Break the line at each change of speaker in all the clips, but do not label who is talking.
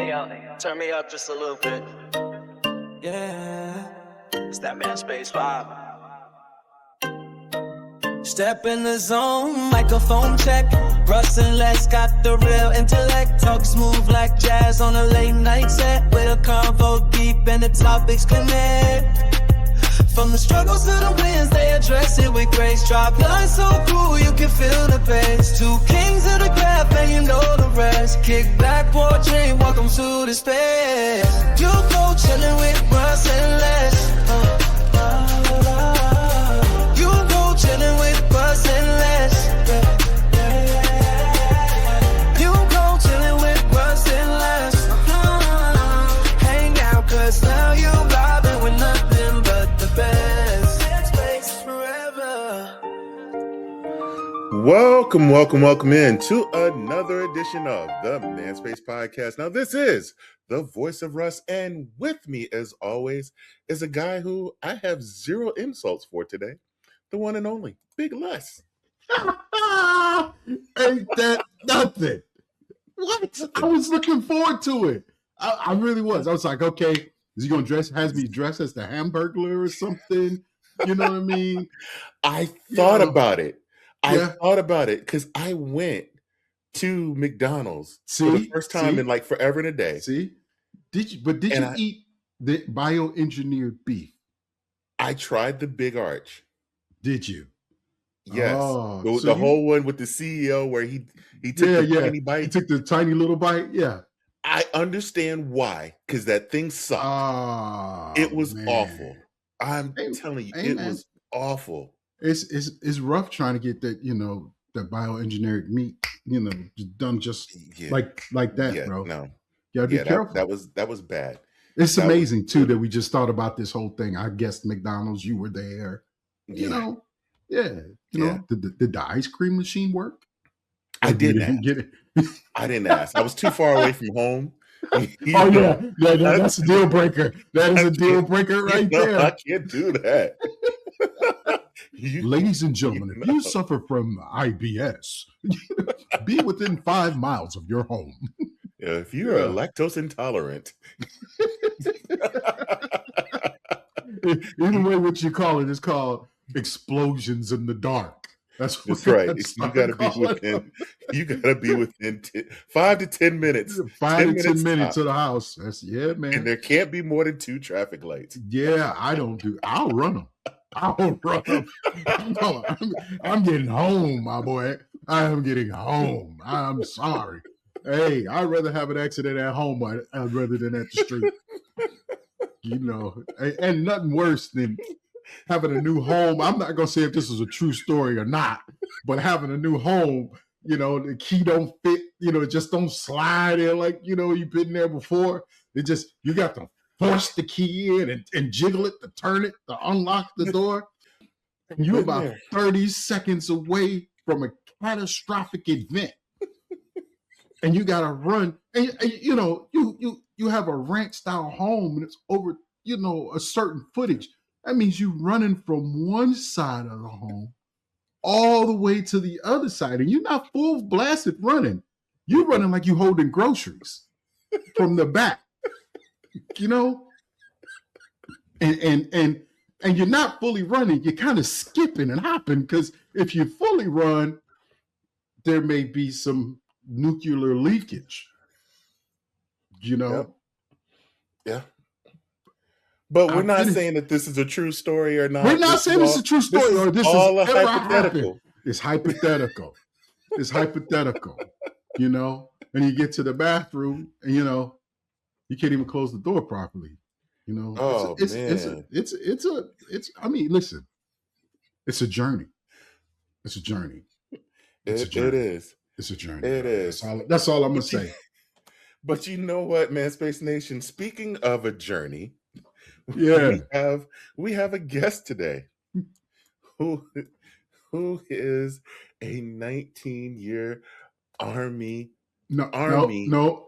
Turn me up just a little bit. Yeah, it's that man space vibe. Step in the zone, microphone check. Russ and Les got the real intellect. Talk smooth like jazz on a late night set. With a convo deep and the topics connect. From the struggles to the wins, they address it with grace. Drop lines so cool, you can feel the bass. Two kings of the craft, and you know the rest. Kick back, pour a drink, welcome to the space. You go chillin' with Russ and Les. You go chillin' with Russ and Les. You go chillin' with Russ and Les. Hang out, cause now you vibing with nothing but the best. Space forever.
Welcome in to another edition of the Man Space Podcast. Now, this is the voice of Russ, and with me, as always, is a guy who I have zero insults for today, the one and only Big Les.
Ain't that nothing? What? I was looking forward to it. I really was. I was like, okay, is he going to has me dressed as the Hamburglar or something? You know what I mean?
I thought about it. I thought about it because I went to McDonald's for the first time in like forever and a day.
Did you eat the bioengineered beef?
I tried the Big Arch.
Did you?
Yes.
Oh,
the whole one with the CEO where he took the tiny bite.
He took the tiny little bite. Yeah.
I understand why, because that thing sucked.
Oh,
it was
man.
awful. I'm telling you, it was awful.
It's rough trying to get that, that bioengineered meat, done just like that, bro.
No.
You gotta be careful.
That was bad.
It's amazing too that we just thought about this whole thing. I guess McDonald's, you were there. Did the ice cream machine work?
I didn't get it. I didn't ask. I was too far away from home.
That's a deal breaker. That is a deal breaker right there.
I can't do that.
Ladies and gentlemen, if you suffer from IBS, be within 5 miles of your home.
If you're lactose intolerant.
Either way, what you call it is called explosions in the dark.
That's right. You gotta be within 5 to 10 minutes.
5 to 10 minutes to the house. Man.
And there can't be more than 2 traffic lights.
Yeah, I'll run them. I'm getting home, my boy. I am getting home. I'm sorry. Hey, I'd rather have an accident at home rather than at the street. And nothing worse than having a new home. I'm not going to say if this is a true story or not, but having a new home, the key don't fit, it just don't slide in like, you've been there before. You got to force the key in and jiggle it to turn it, to unlock the door. And you're about 30 seconds away from a catastrophic event. And you got to run. And you have a ranch style home and it's over, a certain footage. That means you running from one side of the home all the way to the other side. And you're not full blasted running. You're running like you holding groceries from the back, and you're not fully running. You're kind of skipping and hopping because if you fully run, there may be some nuclear leakage,
Yeah. But we're not saying that this is a true story or not.
We're not saying it's a true story or this is all a
hypothetical.
It's hypothetical. It's hypothetical, and you get to the bathroom and, you can't even close the door properly.
Man.
Listen, it's a journey. It's a journey.
It is.
It's a journey.
It is.
That's all I'm going to say.
But you know what, Man Space Nation, speaking of a journey, we have a guest today who is a 19-year Army.
Not Army.
Not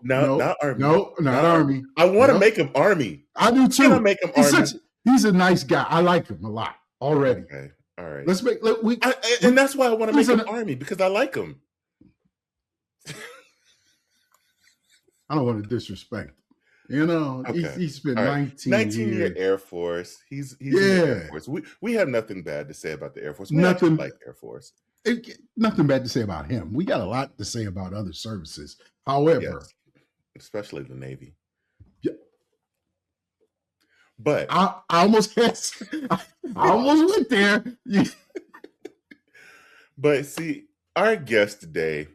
Army.
I want to make him Army.
I do too.
I'm gonna make him Army.
He's a nice guy. I like him a lot already.
Okay. All right.
And
that's why I want to make him Army, because I like him.
I don't want to disrespect him. You know,
Okay.
he spent
All right.
19
19-year
years.
Air Force. He's in the Air
Yeah.
Force. We have nothing bad to say about the Air Force. We actually
Nothing
like Air Force.
nothing bad to say about him. We got a lot to say about other services. However,
Yes, especially the Navy.
yeah,
But
I almost had, I almost went there.
But see, our guest today,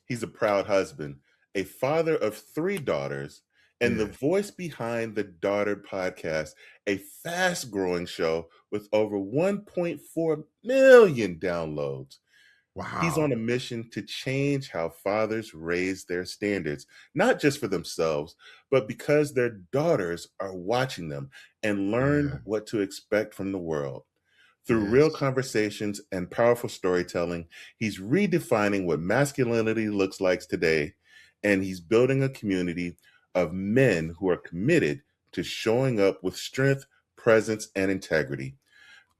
he's a proud husband, a father of 3 daughters, and the
Yeah.
voice behind the Daughter podcast, a fast-growing show with over 1.4 million downloads. He's on
Wow.
a mission to change how fathers raise their standards, not just for themselves, but because their daughters are watching them and learn
Yeah.
what to expect from the world. Through real
Yes.
conversations and powerful storytelling, he's redefining what masculinity looks like today, and he's building a community of men who are committed to showing up with strength, presence, and integrity.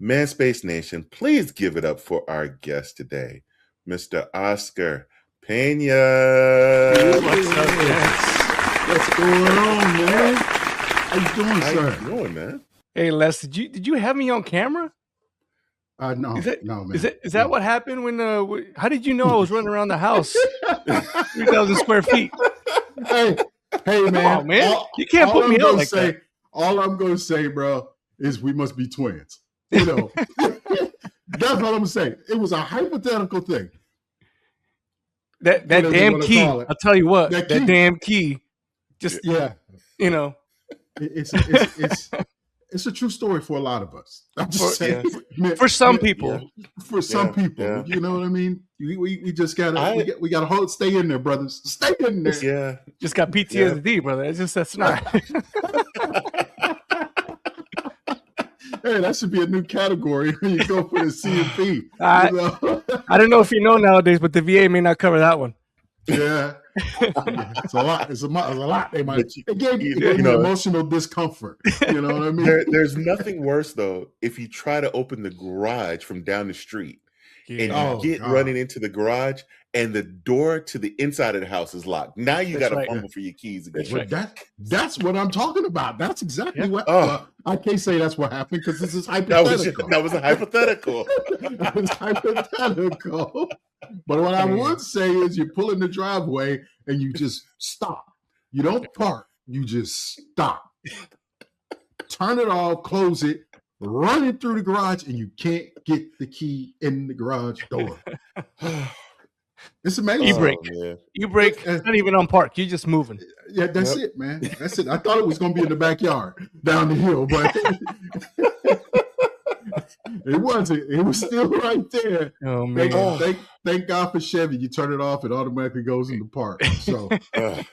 Manspace Nation, please give it up for our guest today, Mr. Oscar Pena.
What's up, man? What's going on, man? How you doing,
How
sir?
you doing, man?
Hey Les, did you have me on camera?
No,
No,
man.
Is that what happened when? How did you know I was running around the house 3,000 square feet?
Hey, man.
Oh man, you can't put me out like that.
All I'm gonna say, bro, is we must be twins. You know, that's all I'm gonna say. It was a hypothetical thing.
That damn key. I'll tell you what. That damn key. Just you know.
It's a true story for a lot of us. I'm just saying.
Yeah. For some people.
For some people, you know what I mean? We just gotta we gotta stay in there, brothers. Stay in there.
Yeah.
Just got PTSD, brother. It's just that's not.
Hey, that should be a new category when you go for the C&P.
I don't know if you know nowadays, but the VA may not cover that one.
Yeah. It's a lot. It's a lot. They might. It gave me emotional discomfort. You know what I mean?
There's nothing worse though if you try to open the garage from down the street and you get running into the garage and the door to the inside of the house is locked. Now you got to fumble for your keys again.
That's what I'm talking about. That's exactly what. I can't say that's what happened because this is hypothetical.
That was a hypothetical.
That was hypothetical. But what I would say is you pull in the driveway and you just stop. You don't park. You just stop. Turn it off, close it, run it through the garage, and you can't get the key in the garage door. It's amazing.
You break. Not even on park. You're just moving.
Yeah, that's it, man. That's it. I thought it was going to be in the backyard down the hill, but it wasn't. It was still right there.
Oh man!
Thank God for Chevy. You turn it off, it automatically goes in the park. So I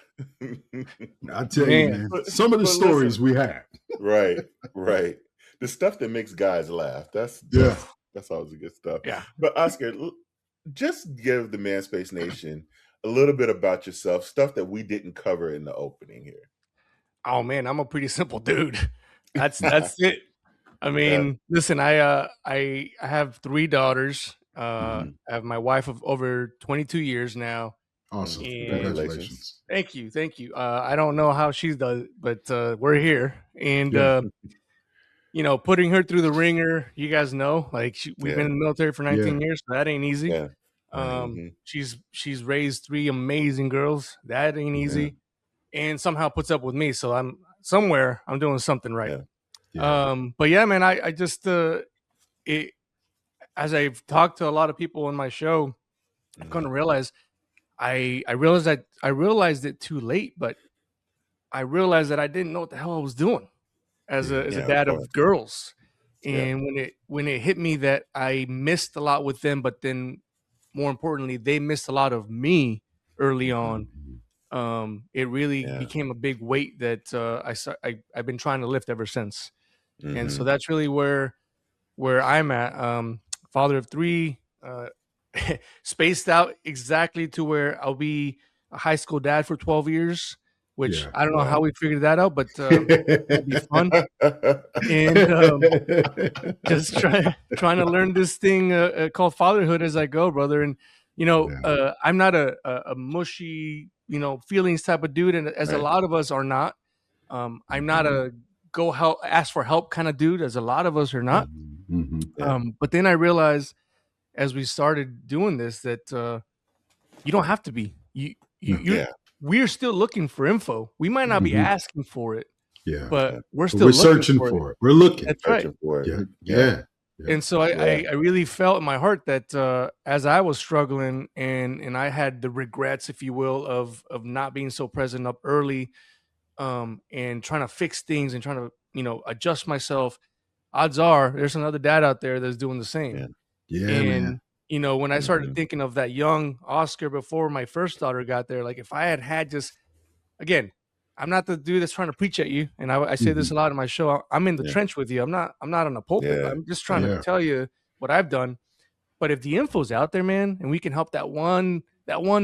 tell you, man, some of the stories we have.
Right. The stuff that makes guys laugh. That's always the good stuff.
Yeah.
But Oscar, just give the Manspace Nation a little bit about yourself, stuff that we didn't cover in the opening here.
Oh man, I'm a pretty simple dude. That's it. I mean, listen, I have 3 daughters. I have my wife of over 22 years now.
Awesome. Congratulations.
Thank you. I don't know how she does, but we're here. And you know, putting her through the ringer, you guys know, like we've been in the military for 19 years, so that ain't easy. She's raised 3 amazing girls. That ain't easy. And somehow puts up with me. So I'm doing something right. But yeah, man, I just as I've talked to a lot of people in my show, I've come to realize I realized it too late, but I realized that I didn't know what the hell I was doing as a dad of girls. And when it hit me that I missed a lot with them, but then more importantly, they missed a lot of me early on. It really became a big weight that I've been trying to lift ever since. And so that's really where I'm at. Father of 3, spaced out exactly to where I'll be a high school dad for 12 years, which I don't know how we figured that out, but it'll be fun. And just trying to learn this thing called fatherhood as I go, brother. And you know, I'm not a mushy feelings type of dude, and as a
Right.
lot of us are not. I'm not a go help, ask for help kind of dude, as a lot of us are not.
Yeah.
But then I realized as we started doing this that you don't have to be. You're
Yeah.
we're still looking for info. We might not be asking for it,
Yeah.
but
Yeah.
we're
But
still
we're
looking
searching
for it.
for it. We're looking.
That's right.
Searching for it.
Yeah.
Yeah.
Yeah.
And so
Yeah.
I really felt in my heart that as I was struggling and I had the regrets, if you will, of not being so present up early, and trying to fix things and trying to adjust myself. Odds are there's another dad out there that's doing the same.
Yeah.
Yeah, man.
And when I started
Mhm.
thinking of that young Oscar before my first daughter got there, like if I had just, again, I'm not the dude that's trying to preach at you, and I say this a lot in my show. I'm in the
Yeah.
trench with you. I'm not on a pulpit.
Yeah.
I'm just trying to
Yeah.
tell you what I've done. But if the info's out there, man, and we can help that one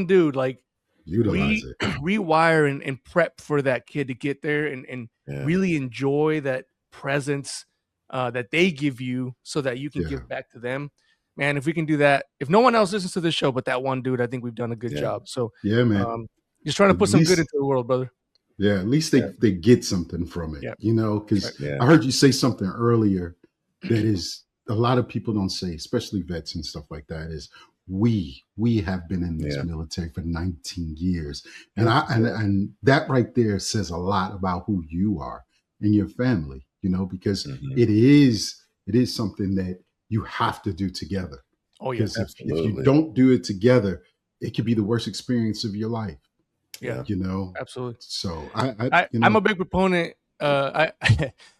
dude, like
Utilize it.
rewire and prep for that kid to get there and
Yeah.
really enjoy that presence that they give you so that you can
Yeah.
give back to them. Man, if we can do that, if no one else listens to this show but that one dude, I think we've done a good
Yeah.
job. So
Yeah, man.
just trying to
At
put some good
least-
into the world, brother.
Yeah, at least
Yeah.
they get something from it,
Yeah.
because
Yeah.
I heard you say something earlier that is a lot of people don't say, especially vets and stuff like that, is we have been in this
Yeah.
military for 19 years. And and that right there says a lot about who you are and your family, because
Mhm.
it is something that you have to do together.
Oh yes,
Because if you
Absolutely.
don't do it together, it could be the worst experience of your life,
yeah, absolutely.
So
I'm a big proponent. I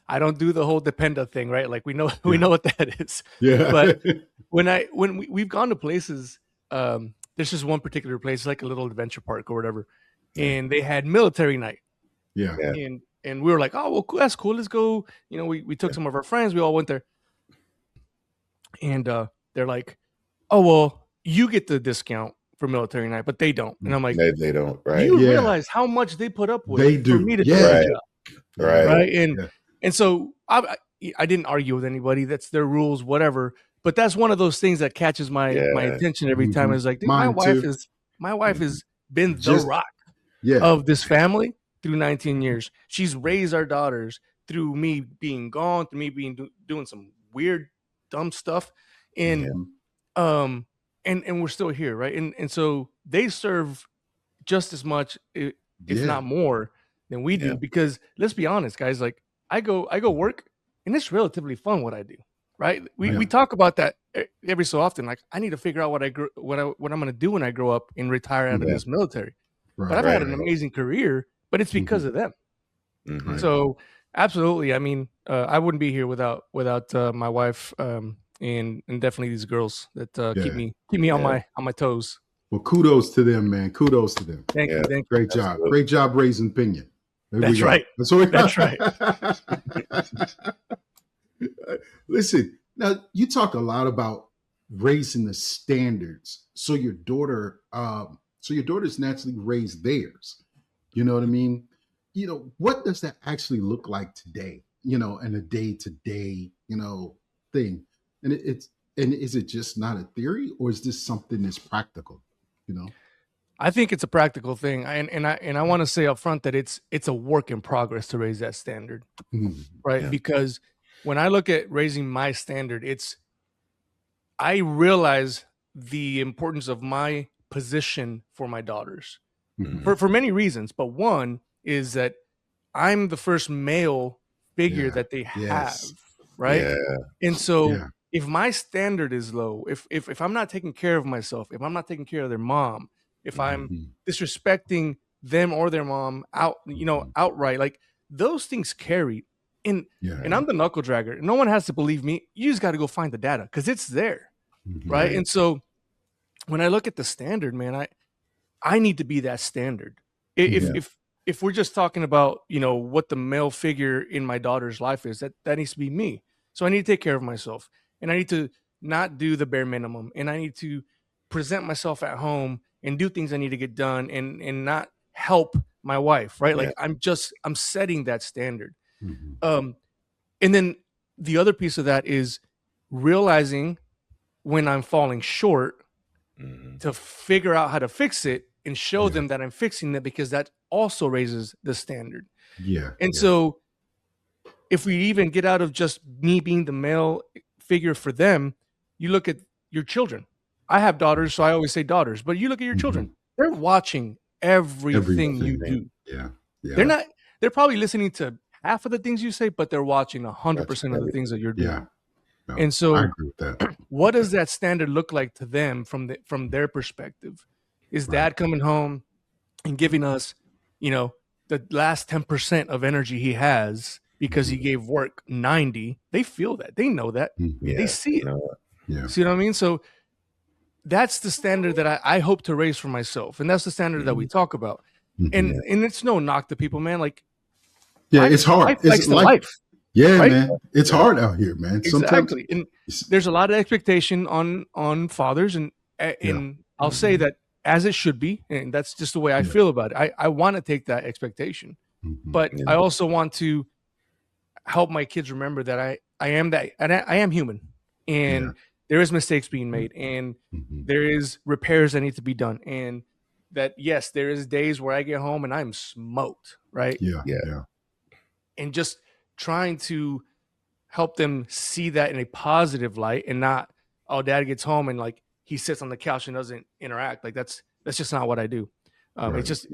I don't do the whole dependa thing, right? Like we know
Yeah.
what that is.
yeah.
But when we've gone to places, there's just one particular place, like a little adventure park or whatever,
Yeah.
and they had military night,
yeah.
Yeah.
and we were like, oh well, cool, that's cool. Let's go. We took some of our friends. We all went there, and they're like, oh well, you get the discount for military night, but they don't. And I'm like,
They don't. Right.
you
Yeah.
realize how much they put up with
They
for
do.
me to do
Yeah.
the
Right.
job,
Right.
right?
Yeah.
And so I didn't argue with anybody. That's their rules, whatever. But that's one of those things that catches my
Yeah.
attention every time.
Mhm.
Is like, dude,
Mine too.
my wife has been the
Just-
rock
Yeah.
of this family through 19 years. She's raised our daughters through me being gone, through me being doing some weird, dumb stuff, and and we're still here, right? And so they serve just as much, if
Yeah.
not more, than we do.
Yeah.
Because let's be honest, guys, like I go work, and it's relatively fun what I do, right? We
Yeah.
talk about that every so often. Like I need to figure out what I'm going to do when I grow up and retire out of
Yeah.
this military.
Right.
But I've had an
Right.
amazing career, but it's because of them.
Mhm.
So absolutely, I mean, I wouldn't be here without my wife, and definitely these girls that keep
Yeah.
me on
Yeah.
my toes.
Well, kudos to them, man. Kudos to them.
Thank you,
Yeah.
thank you.
Great job.
Absolutely.
Great job raising Pena. There we
That's
go.
right.
That's what
That's
right. Listen, now you talk a lot about raising the standards. So your daughter's naturally raised theirs. You know what I mean? What does that actually look like today? In a day-to-day, thing. And and is it just not a theory, or is this something that's practical?
I think it's a practical thing, and I want to say up front that it's a work in progress to raise that standard, right?
Yeah.
Because when I look at raising my standard, I realize the importance of my position for my daughters
Mhm.
for many reasons, but one is that I'm the first male figure
Yeah.
that they have,
Yes.
right?
Yeah.
And so
Yeah.
if my standard is low, if I'm not taking care of myself, if I'm not taking care of their mom, if I'm
Mhm.
disrespecting them or their mom outright, like those things carry. And
Yeah.
and I'm the knuckle dragger. No one has to believe me. You just got to go find the data because it's there,
Mhm.
right?
Right.
And so when I look at the standard, man, I need to be that standard. If we're just talking about what the male figure in my daughter's life is, that needs to be me. So I need to take care of myself, and I need to not do the bare minimum, and I need to present myself at home and do things I need to get done, and not help my wife, right? Like I'm setting that standard.
Mhm.
And then the other piece of that is realizing when I'm falling short
Mhm.
to figure out how to fix it and show them that I'm fixing it, because that also raises the standard.
Yeah.
And so if we even get out of just me being the male figure for them, you look at your children. I have daughters, so I always say daughters, but you look at your children. They're watching everything you do.
Yeah.
They're probably listening to half of the things you say, but they're watching 100% of the things that you're doing.
Yeah. No,
and so
I agree with that.
what does that standard look like to them from their perspective? Is dad coming home and giving us, the last 10% of energy he has because he gave work 90? They feel that. They know that. They see it.
Yeah.
See what I mean? So that's the standard that I hope to raise for myself. And that's the standard that we talk about. And it's no knock to people, man. Like,
it's hard.
It's life.
Yeah,
right?
man. It's hard out here, man.
Exactly. And there's a lot of expectation on fathers, and I'll say that as it should be, and that's just the way I feel about it. I want to take that expectation, but I also want to help my kids remember that I am that, and I am human, and there is mistakes being made, and there is repairs that need to be done, and that yes, there is days where I get home and I'm smoked, right?
Yeah.
And just trying to help them see that in a positive light, and not, oh, dad gets home and like he sits on the couch and doesn't interact. Like that's just not what I do. It's just,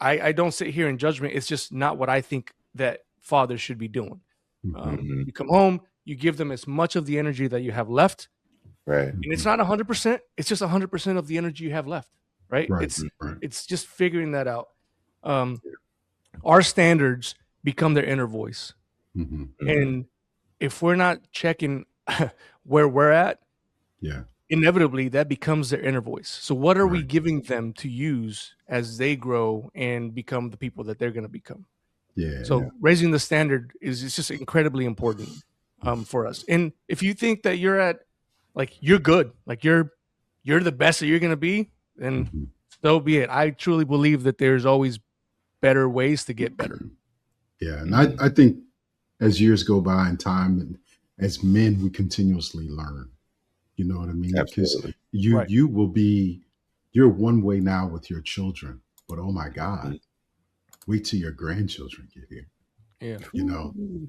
I don't sit here in judgment. It's just not what I think that fathers should be doing. You come home, you give them as much of the energy that you have left.
Right.
And it's not 100%. It's just 100% of the energy you have left. Right. It's just figuring that out. Our standards become their inner voice. And if we're not checking where we're at, inevitably that becomes their inner voice. So what are we giving them to use as they grow and become the people that they're going to become? Raising the standard is just incredibly important for us. And if you think that you're at, like, you're good, like you're the best that you're going to be, then so be it. I truly believe that there's always better ways to get better.
And I think as years go by in time, and as men, we continuously learn. You know what I mean?
Absolutely.
Because you will be, you're one way now with your children, but oh my God, wait till your grandchildren get here.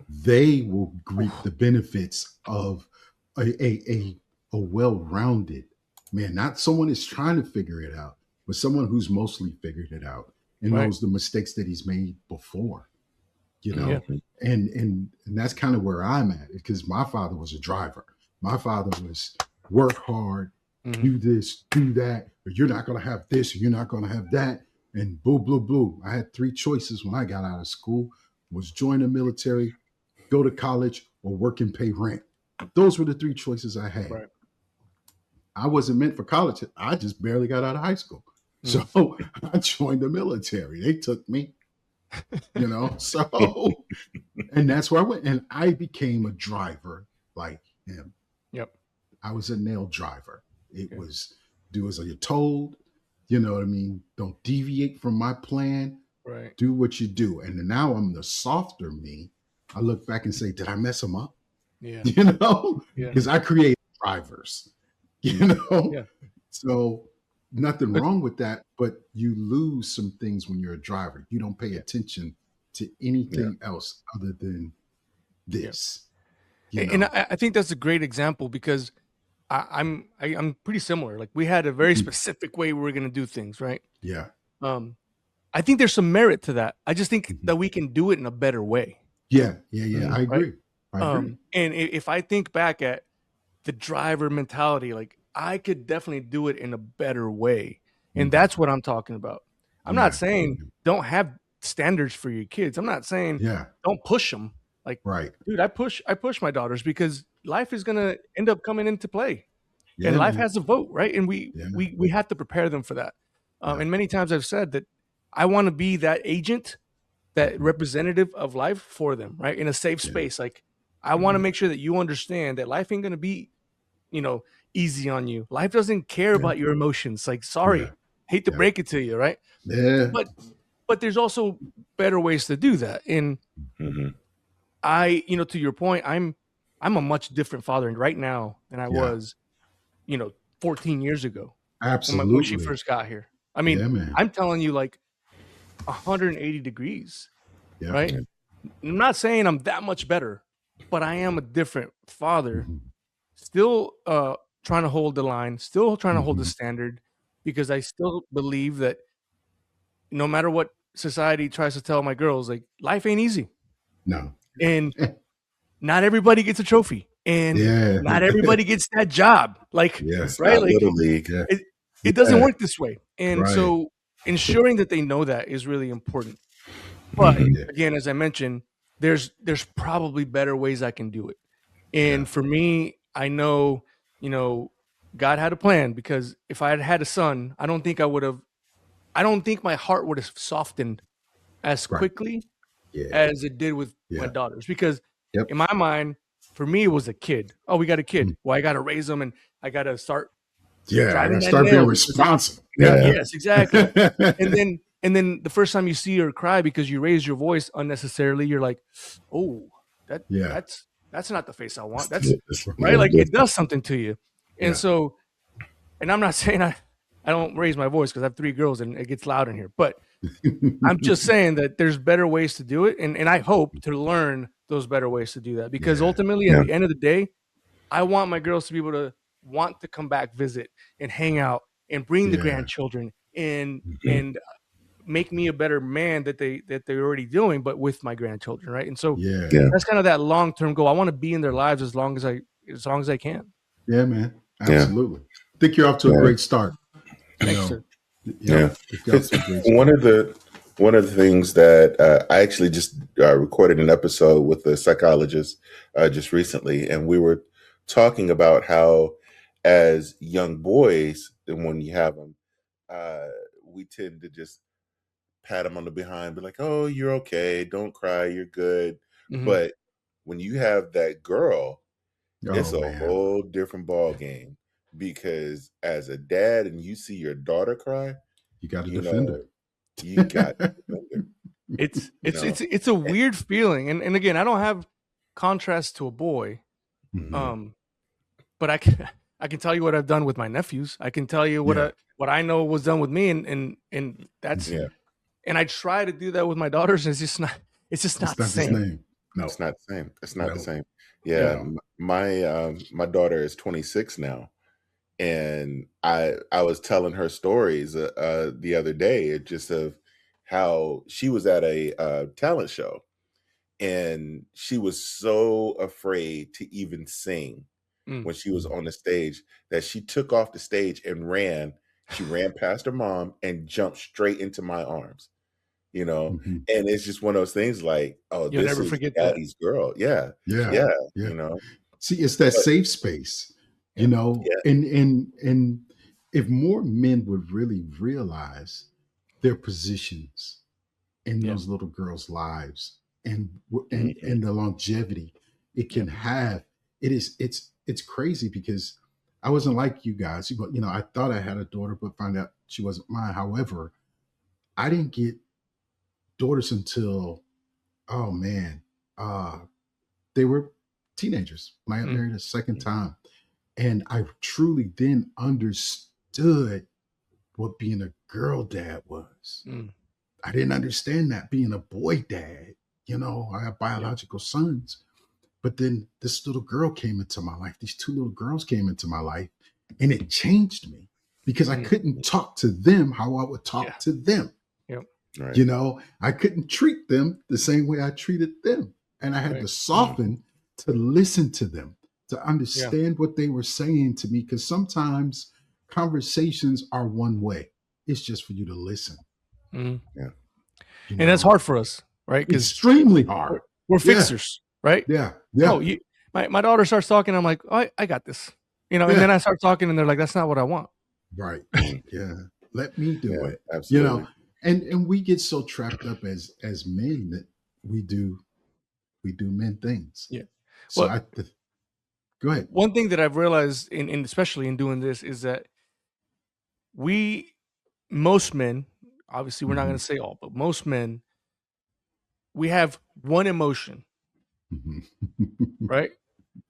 They will reap the benefits of a well-rounded man, not someone who's trying to figure it out, but someone who's mostly figured it out and knows the mistakes that he's made before. And that's kind of where I'm at, because my father was a driver. My father was work hard, do this, do that, or you're not going to have this, or you're not going to have that, and boo, blue, blue. I had 3 choices when I got out of school: was join the military, go to college, or work and pay rent. Those were the 3 choices I had. I wasn't meant for college. I just barely got out of high school. So I joined the military. They took me, so, and that's where I went. And I became a driver like him. I was a nail driver. It was do as you're told, you know what I mean? Don't deviate from my plan. Do what you do. And now I'm the softer me. I look back and say, did I mess them up? Because I created drivers, So nothing wrong with that, but you lose some things when you're a driver. You don't pay attention to anything else other than this.
And I think that's a great example, because I'm pretty similar. Like, we had a very specific way we were going to do things, right? I think there's some merit to that. I just think that we can do it in a better way.
I agree.
And if I think back at the driver mentality, like, I could definitely do it in a better way. And that's what I'm talking about. I'm not saying don't have standards for your kids. I'm not saying don't push them. Like, dude, I push my daughters, because life is going to end up coming into play, and life has a vote, right? And we have to prepare them for that. And many times I've said that I want to be that agent, that representative of life for them, right? In a safe space. Like, I want to make sure that you understand that life ain't going to be, easy on you. Life doesn't care about your emotions. Like, sorry, hate to break it to you, right? But there's also better ways to do that. And I, to your point, I'm a much different father right now than I was, 14 years ago. when she
Absolutely.
first got here. I mean,
Yeah, man.
I'm telling you, like 180 degrees,
Yeah.
right? I'm not saying I'm that much better, but I am a different father.
Mhm.
Still trying to hold the line, still trying to hold the
Mhm.
standard, because I still believe that no matter what society tries to tell my girls, like life ain't easy,
No.
and not everybody gets a trophy, and
Yeah.
not everybody gets that job. Like,
Yeah.
It's
right?
not
Like
little league.
Yeah.
it doesn't
Yeah.
work this way. And
Right.
so ensuring that they know that is really important. But
Mhm.
Yeah.
again, as I mentioned, there's probably better ways I can do it. And
Yeah.
for me, I know, God had a plan, because if I had had a son, I don't think my heart would have softened as
Right.
quickly
Yeah.
as it did with my
Yeah.
daughters. Because
Yep.
in my mind, for me, it was a kid. Oh, we got a kid.
Mm.
Well, I got to raise them, and I got to start
Yeah. I
driving
gotta
that
start being
nail, because
responsible.
yeah,
Yeah.
yes, exactly. And then the first time you see her cry because you raised your voice unnecessarily, you're like, oh, that
Yeah.
that's not the face I want.
It's a
That's right.
little
Like it
different.
does something to you. And
Yeah.
so, and I'm not saying I don't raise my voice, because I have 3 girls and it gets loud in here, but I'm just saying that there's better ways to do it. And I hope to learn those better ways to do that, because
Yeah.
ultimately at
Yeah.
the end of the day, I want my girls to be able to want to come back, visit, and hang out, and bring the
Yeah.
grandchildren, and
Mhm.
make me a better man that they're already doing, but with my grandchildren, right? And so
Yeah.
Yeah.
that's kind of that long-term goal. I want to be in their lives as long as I can.
Yeah, man.
Yeah.
Absolutely. I think you're off to a
Yeah.
great start. You
Thanks,
know.
sir.
Yeah.
Yeah.
I think you're off
It's
to a great
one
start.
of the things that I actually just recorded an episode with a psychologist just recently, and we were talking about how, as young boys, and when you have them, we tend to just pat them on the behind, be like, "Oh, you're okay. Don't cry. You're good."
Mhm.
But when you have that girl, it's
Oh
a
man.
whole different ball game, because as a dad and you see your daughter cry,
You got to
you
defend
know, you got to defend her.
It's
You
it's
know,
it's it's a weird feeling, and again, I don't have contrast to a boy,
Mhm.
but I can tell you what I've done with my nephews. I can tell you
Yeah.
what I know was done with me, and that's,
yeah,
and I try to do that with my daughters. It's just
It's
not the
not the
same.
same. No.
it's not the same. It's not the
No.
same.
Yeah.
Yeah, my daughter is 26 now, and I was telling her stories the other day, just of how she was at a talent show, and she was so afraid to even sing
Mm.
when she was on the stage, that she took off the stage and ran. She ran past her mom and jumped straight into my arms, you know?
Mhm.
And it's just one of those things like, oh,
You'll
this
never
is
forget that.
daddy's girl. Yeah.
Yeah.
Yeah.
Yeah.
You know,
See, it's that
but
safe space,
Yeah.
yeah.
and if more men would really realize their positions in
Yeah.
those little girls' lives, and
Mhm.
the longevity it
Yeah.
can have, it's crazy, because I wasn't like you guys, but I thought I had a daughter, but found out she wasn't mine. However, I didn't get daughters until, oh man, uh they were teenagers when I got
Mm.
married a second time. And I truly then understood what being a girl dad was.
Mm.
I didn't understand that being a boy dad. I have
Yeah.
biological sons. But then this little girl came into my life. These 2 little girls came into my life, and it changed me, because I
Mm.
couldn't talk to them how I would
Yeah.
talk to them.
Yep.
Right.
I couldn't treat them the same way I treated them. And I had
Right.
to soften to listen to them, to
Yeah.
understand what they were saying to me. Because sometimes conversations are one way, it's just for you to listen,
Mm.
Yeah.
And that's hard for us, right? Because
extremely
we're,
hard.
we're
Yeah.
fixers, right?
Yeah.
Oh,
Yeah.
my daughter starts talking. I'm like, oh, I got this, and then
Yeah.
I start talking, and they're like, that's not what I want.
Right.
Mhm.
Yeah. Let me do
Yeah.
it.
Absolutely.
And we get so trapped up as men that we do men things.
Yeah.
So
Well,
go ahead.
one thing that I've realized in especially in doing this is that most men, obviously we're not going
Mhm.
to say all, but most men, we have one emotion,
Mhm.
right?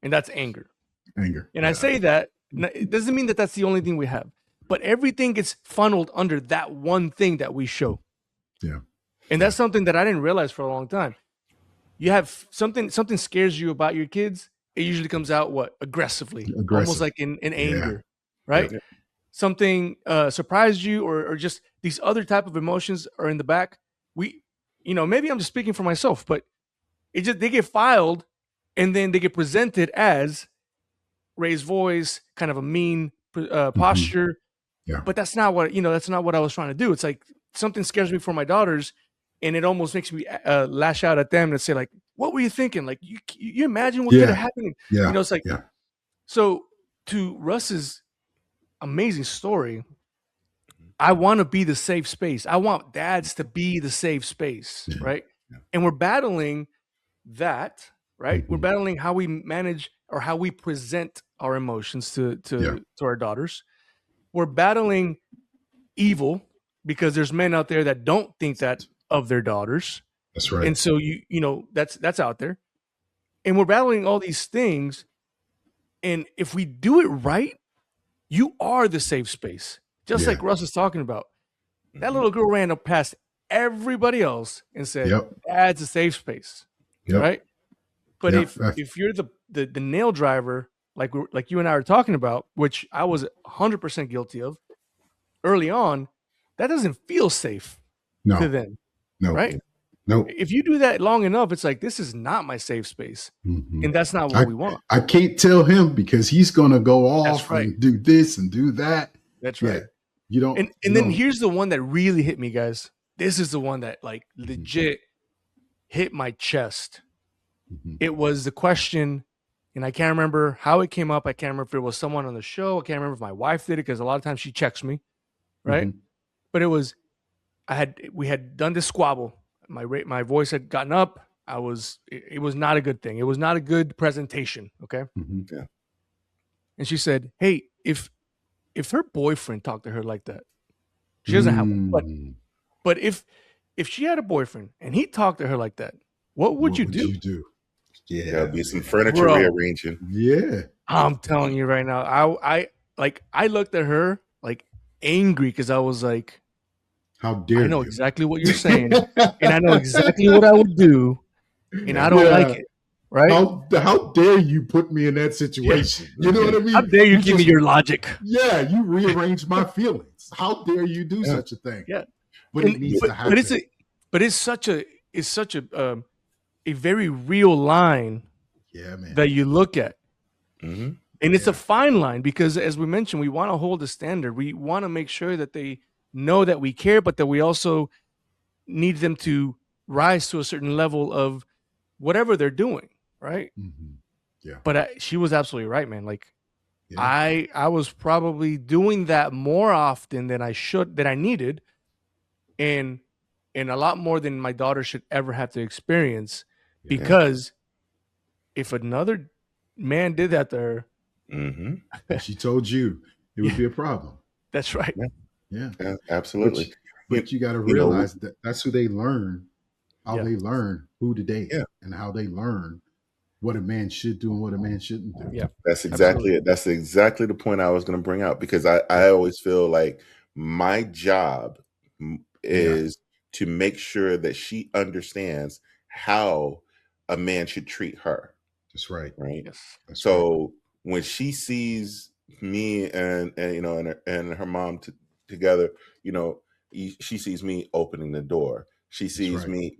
And that's anger.
Anger.
And I
Yeah.
say that, it doesn't mean that that's the only thing we have, but everything gets funneled under that one thing that we show.
Yeah.
And that's something that I didn't realize for a long time. You have something scares you about your kids, it usually comes out aggressively, almost like in anger, right?
Yep.
Something surprised you, or just these other type of emotions are in the back. Maybe I'm just speaking for myself, but they get filed, and then they get presented as raised voice, kind of a mean posture.
Yeah.
But that's not what I was trying to do. It's like something scares me for my daughters, and it almost makes me lash out at them and say, like, what were you thinking? Like, you imagine what could have happened?
Yeah.
It's like, so to Russ's amazing story, I want to be the safe space. I want dads to be the safe space, right?
Yeah.
And we're battling that, right? We're battling how we manage or how we present our emotions to our daughters. We're battling evil because there's men out there that don't think that of their daughters.
That's right.
And so that's out there. And we're battling all these things. And if we do it right, you are the safe space. Just like Russ is talking about. That little girl ran up past everybody else and said, "Dad's a safe space." Right? But if you're the nail driver, like you and I are talking about, which I was 100% guilty of early on, that doesn't feel safe to them.
No.
Right?
No.
If you do that long enough, it's like, this is not my safe space. And that's not what we want.
I can't tell him because he's going to go off and do this and do that.
That's right.
You don't.
And then here's the one that really hit me, guys. This is the one that like legit hit my chest. It was the question, and I can't remember how it came up. I can't remember if it was someone on the show. I can't remember if my wife did it, because a lot of times she checks me, right? But it was, we had done this squabble. My voice had gotten up. It was not a good thing. It was not a good presentation. Okay.
Yeah.
And she said, "Hey, if her boyfriend talked to her like that," she doesn't have one, but if she had a boyfriend and he talked to her like that, what would you do?
Yeah, there'll be some furniture rearranging.
Yeah,
I'm telling you right now. I looked at her like angry, because I was like,
"How dare you?
I know exactly what you're saying, and I know exactly what I would do, and I don't like it." Right?
How dare you put me in that situation? You know what I mean?
How dare you give me your logic?
Yeah, you rearrange my feelings. How dare you do such a thing?
Yeah,
but it needs to happen.
But it's such a very real line.
Yeah, man.
That you look at, and it's a fine line, because as we mentioned, we want to hold a standard. We want to make sure that they know that we care, but that we also need them to rise to a certain level of whatever they're doing. Right.
Yeah.
But she was absolutely right, man. Like, I was probably doing that more often than I needed, and a lot more than my daughter should ever have to experience, because if another man did that to her,
she told you, it would be a problem.
That's right.
Yeah,
absolutely.
But you got to realize that that's who they learn, how they learn who to date, and how they learn what a man should do and what a man shouldn't do.
Yeah,
that's exactly it. That's exactly the point I was going to bring out, because I always feel like my job is to make sure that she understands how a man should treat her.
That's right.
Right.
Yes.
So when she sees me and her mom together, she sees me opening the door. She sees me,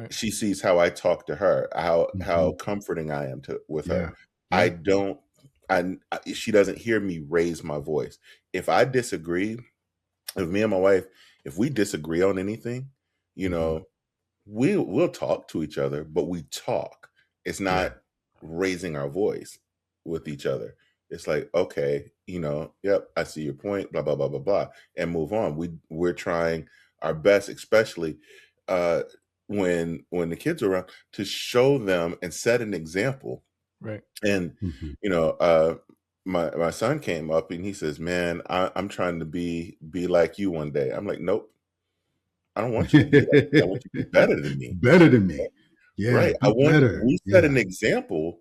she sees how I talk to her, how comforting I am with her. She doesn't hear me raise my voice. If I disagree, if me and my wife, if we disagree on anything, we'll talk to each other, but we talk. It's not raising our voice with each other. It's like, okay, yep, I see your point, blah, blah, blah, blah, blah, and move on. We're trying our best, especially when the kids are around, to show them and set an example.
Right.
And, my son came up and he says, "Man, I'm trying to be like you one day." I'm like, "Nope. I don't want you to be like me. I want you to be better than me."
Better than me. Yeah.
Right. We set an example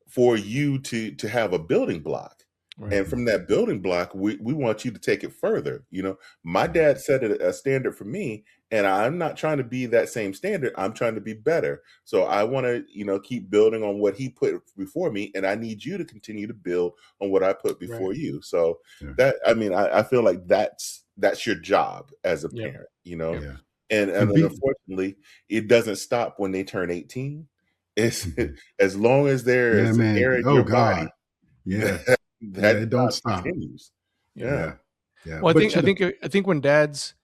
for you to have a building block.
Right.
And from that building block, we want you to take it further. You know, my dad set a standard for me, and I'm not trying to be that same standard. I'm trying to be better. So I want to, you know, keep building on what he put before me, and I need you to continue to build on what I put
Right.
before you. So
Yeah.
that, I mean, I feel like that's your job as a
Yep.
parent, you know.
Yeah.
And
And
unfortunately, it doesn't stop when they turn 18. It's
Mhm.
as long as there
Yeah,
is
man.
air in
Oh
your body,
God. Yeah.
that
It don't
job
stop.
continues. Yeah.
Yeah. Yeah.
Well,
But
I think when dads,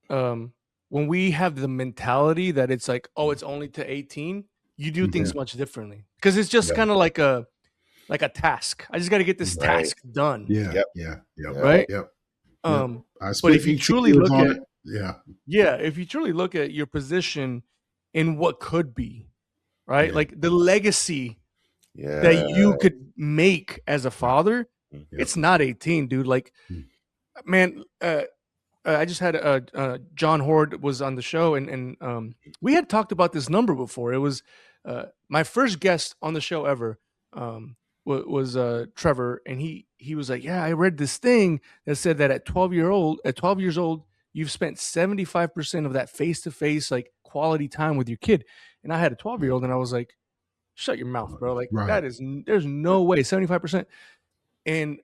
when we have the mentality that it's like, oh, it's only to 18, you do
yeah.
things much differently because it's just
Yeah.
kind of like a task. I just got to get this
Right.
task done.
Yeah.
Yep.
Yeah. Yep.
Yep.
Right.
Yep. I
But
spent
if you
18
truly
years
look
on
at,
it. Yeah.
yeah, if you truly look at your position in what could be, right?
Yeah.
Like the legacy
Yeah.
that you could make as a father,
Yep.
it's not 18, dude. Like,
Mm.
man, I just had John Hord was on the show, and we had talked about this number before. It was my first guest on the show ever. Was Trevor, and he was like, yeah, I read this thing that said that at 12 years old, you've spent 75% of that face to face like quality time with your kid. And I had a 12-year-old, and I was like, shut your mouth, bro. Like
Right.
that is there's no way 75%. And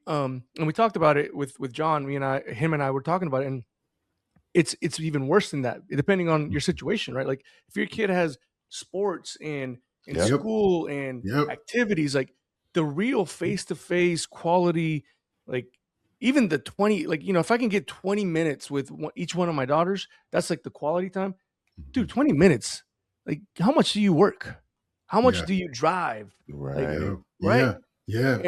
we talked about it with John. Him and I were talking about it, and it's even worse than that, depending on your situation, right? Like if your kid has sports and
Yep.
school and
Yep.
activities, like the real face-to-face quality, like even the 20, like, if I can get 20 minutes with each one of my daughters, that's like the quality time. Dude, 20 minutes. Like how much do you work? How much
Yeah.
do you drive? Like,
Right.
Yeah.
right?
Yeah.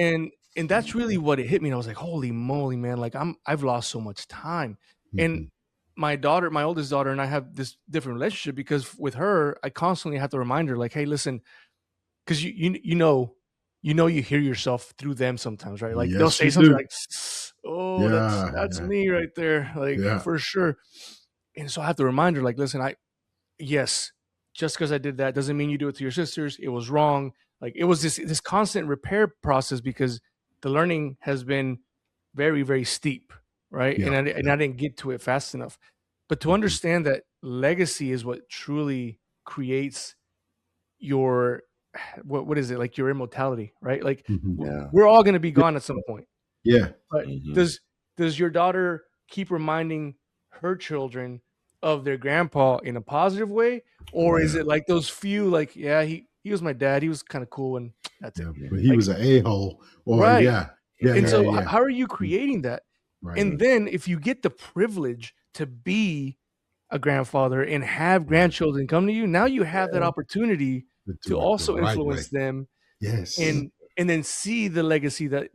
And that's really what it hit me. And I was like, holy moly, man, like I've lost so much time. And
Mhm.
my oldest daughter, and I have this different relationship because with her, I constantly have to remind her, like, hey, listen, because you hear yourself through them sometimes, right? Like they'll
Yes,
say
you
something
do.
like, oh,
Yeah.
that's
Yeah.
me right there, like
Yeah.
for sure. And so I have to remind her, like, listen, yes, just because I did that doesn't mean you do it to your sisters. It was wrong. Like it was this constant repair process because the learning has been very, very steep, right?
Yeah.
And I didn't get to it fast enough. But to
Mhm.
understand that legacy is what truly creates your what is it, like your immortality, right? Like
Mhm.
Yeah.
we're all going to be gone at some point.
Yeah.
But
Mhm.
does your daughter keep reminding her children of their grandpa in a positive way, or is
Yeah.
it like those few, like, yeah, he was my dad, he was kind of cool, and that's it.
Yeah. But he
Like,
was an a-hole. Or
right.
yeah. Yeah.
And
Yeah.
so
Yeah.
how are you creating that?
Right.
And then if you get the privilege to be a grandfather and have grandchildren come to you, now you have that opportunity
To
to
do it the
also
right way.
influence them
Yes.
and then see the legacy that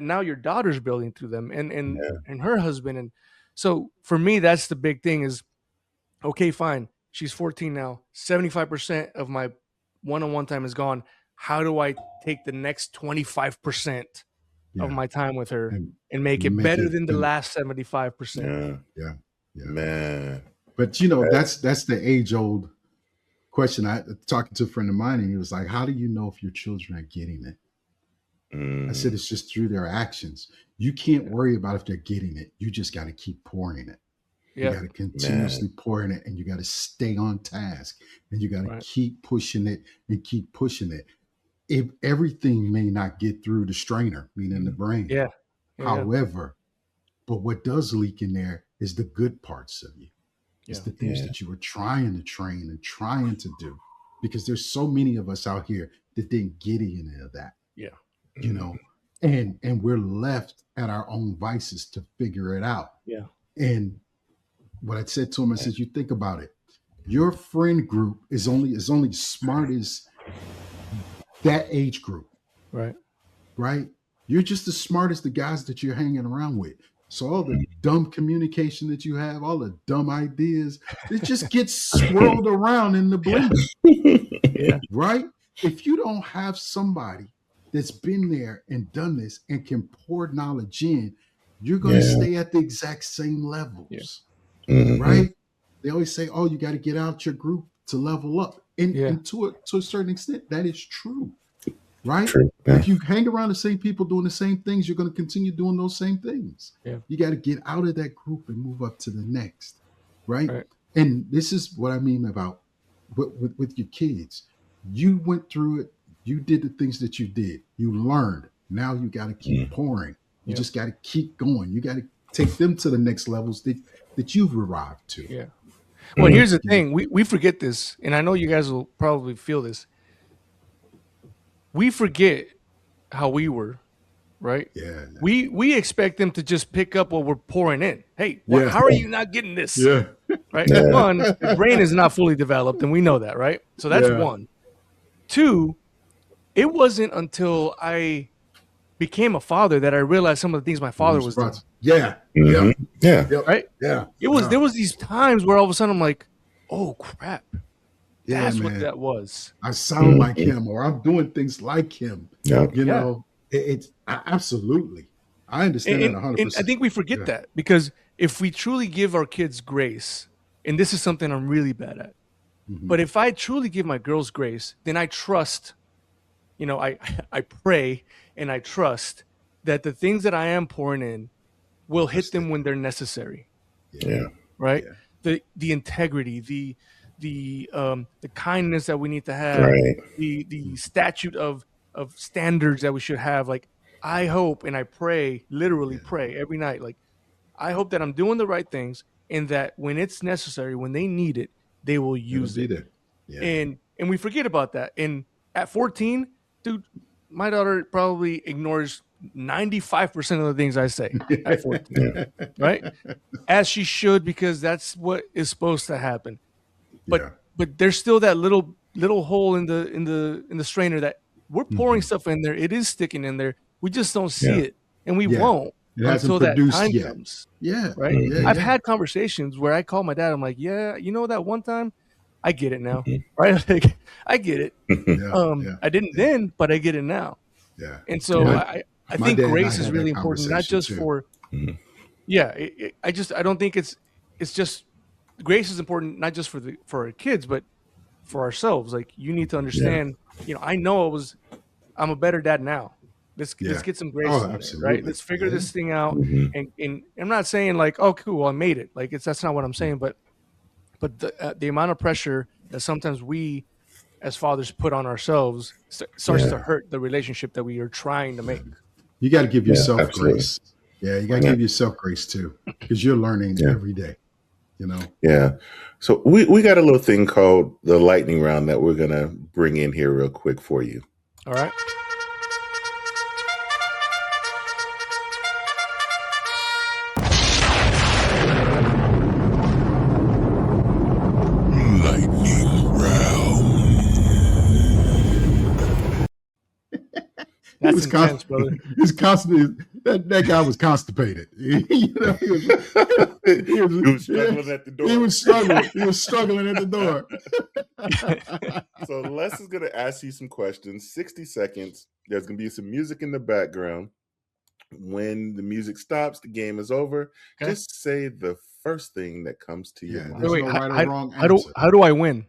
now your daughter's building through them
Yeah.
and her husband. And so for me, that's the big thing is, okay, fine, she's 14 now, 75% of my one-on-one time is gone. How do I take the next 25% of
Yeah.
my time with her
And
and make it
make
better
it
than the
and
last 75%?
Yeah.
yeah. Yeah.
Man.
But that's the age-old question. I talking to a friend of mine, and he was like, how do you know if your children are getting it? I said,
Mm.
it's just through their actions. You can't worry about if they're getting it. You just got to keep pouring it. You
Yeah.
got to continuously
Man.
pour in it, and you got to stay on task, and you got to
Right.
keep pushing it and keep pushing it. If everything may not get through the strainer, meaning the brain.
Yeah. Yeah.
However, but what does leak in there is the good parts of you. It's
Yeah.
the things
Yeah.
that you were trying to train and trying to do, because there's so many of us out here that didn't get any of that,
Yeah.
you know, and we're left at our own vices to figure it out.
Yeah.
And what I said to him, I said, you think about it. Your friend group is only smart as that age group,
Right.
right? You're just as smart as the guys that you're hanging around with. So all the dumb communication that you have, all the dumb ideas, it just gets swirled around in the blender,
Yeah.
right? If you don't have somebody that's been there and done this and can pour knowledge in, you're going to
Yeah.
stay at the exact same levels,
Mhm.
right? They always say, oh, you got to get out your group to level up. And,
Yeah.
and to a certain extent, that is true. right?
True. Yeah.
If you hang around the same people doing the same things, you're going to continue doing those same things.
Yeah.
You got to get out of that group and move up to the next, right?
Right.
And this is what I mean about with your kids. You went through it. You did the things that you did. You learned. Now you got to keep pouring. You just got to keep going. You got to take them to the next levels that you've arrived to.
Yeah. Well, here's the thing. We forget this, and I know you guys will probably feel this. We forget how we were, right?
Yeah.
We expect them to just pick up what we're pouring in. Hey, how are you not getting this?
Yeah.
Right. One, the brain is not fully developed, and we know that, right? So that's one. Two, it wasn't until I became a father that I realized some of the things my father was doing.
Yeah.
Mm-hmm. Yeah.
Right.
Yeah.
There was these times where all of a sudden I'm like, oh crap.
Yeah,
That's
man.
what that was.
I sound like him, or I'm doing things like him.
Yeah.
You know, it's absolutely. I understand that 100%.
And I think we forget that, because if we truly give our kids grace, and this is something I'm really bad at, but if I truly give my girls grace, then I trust, you know, I pray and I trust that the things that I am pouring in will hit them when they're necessary.
Yeah.
Right. Yeah. The integrity, the kindness that we need to have,
Right.
the statute of standards that we should have. Like, I hope and I pray, literally pray every night. Like, I hope that I'm doing the right things, and that when it's necessary, when they need it, they will use it.
Yeah.
And we forget about that. And at 14, dude, my daughter probably ignores 95% of the things I say at 14, right? As she should, because that's what is supposed to happen. But there's still that little hole in the strainer that we're pouring stuff in there. It is sticking in there. We just don't see it, and we won't until that time comes.
Yeah,
right. I've had conversations where I call my dad. I'm like, yeah, you know that one time, I get it now, right? Like, I get it. I didn't then, but I get it now.
Yeah.
And so I think grace is really important, not just for. I don't think it's just. Grace is important not just for our kids, but for ourselves. Like, you need to understand. You know, I'm a better dad now. Let's get some grace in there, right? Let's figure this thing out. And I'm not saying like, oh, cool, I made it. Like, that's not what I'm saying. But the amount of pressure that sometimes we as fathers put on ourselves starts to hurt the relationship that we are trying to make.
You got to give yourself grace. Yeah, you got to give yourself grace too, because you're learning every day. You know?
Yeah. So we got a little thing called the lightning round that we're gonna bring in here real quick for you.
All right.
Lightning round.
That's intense, brother.
He's constantly that guy was constipated. You know, he was struggling at the door. He was struggling at the door.
So Les is going to ask you some questions. 60 seconds. There's going to be some music in the background. When the music stops, the game is over. Okay. Just say the first thing that comes to your mind.
Wait, no right or wrong answer.
How do I win?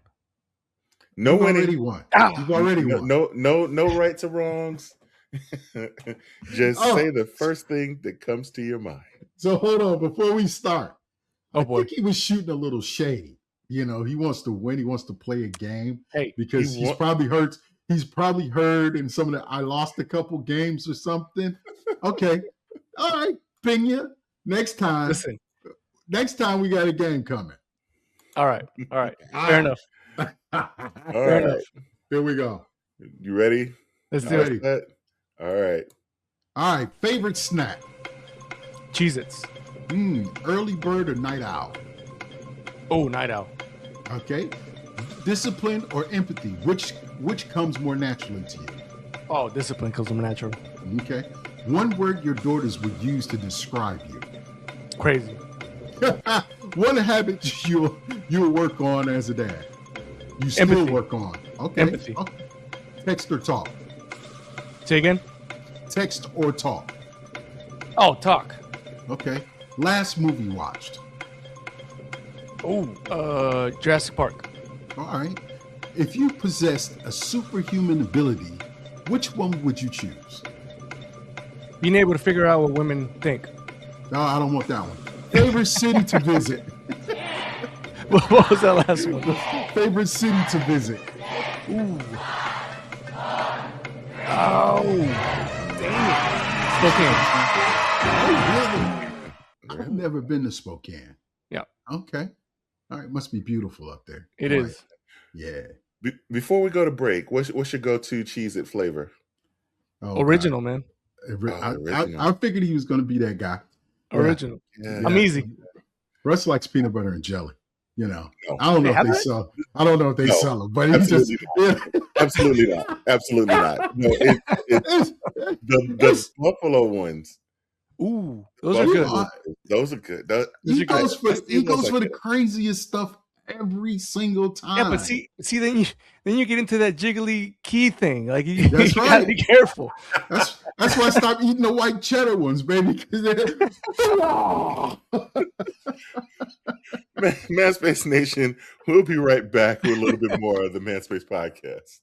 No winning.
Already won. You've already won.
No rights or wrongs. Just say the first thing that comes to your mind.
So hold on, before we start.
I think
he was shooting a little shady. You know, he wants to win. He wants to play a game.
Hey,
because he's probably heard. He's probably heard in some of the. I lost a couple games or something. Okay, all right, Pena. Next time.
Listen.
Next time we got a game coming.
All right. Fair enough.
Fair enough.
Here we go.
You ready?
Let's do it.
All right.
Favorite snack?
Cheez-Its.
Early bird or night owl?
Oh, night owl.
Okay. Discipline or empathy? Which comes more naturally to you?
Oh, discipline comes more natural.
Okay. One word your daughters would use to describe you?
Crazy.
One habit you'll work on as a dad. You still
empathy.
Work on. Okay.
Empathy.
Okay. Text or talk?
Say again?
Text or talk?
Oh, talk.
Okay. Last movie watched?
Oh, Jurassic Park.
All right. If you possessed a superhuman ability, Which one would you choose?
Being able to figure out what women think.
No, I don't want that one. Favorite city to visit?
What was that last one?
Favorite city to visit?
Ooh. Oh, dang it.
Oh, really? I've never been to Spokane.
Yeah.
Okay. All right. Must be beautiful up there.
It is.
Yeah.
Before we go to break, what's your go-to Cheez-It flavor?
Oh,
original, man.
Original.
I figured he was going to be that guy.
Original.
Yeah.
I'm easy.
Russ likes peanut butter and jelly. You know,
No.
I don't know
They
if
have
they
that?
sell. I don't know if they
No,
sell them, but he just
Absolutely not. Absolutely not. No, it's the buffalo ones.
Ooh, those are
Buffalo
good.
ones, those are good.
He goes for
like
the craziest stuff every single time.
Yeah, but see, then you get into that jiggly key thing. Like you
That's
gotta
right.
be careful.
That's why I stopped eating the white cheddar ones, baby. 'Cause
Manspace Nation, we'll be right back with a little bit more of the Manspace podcast.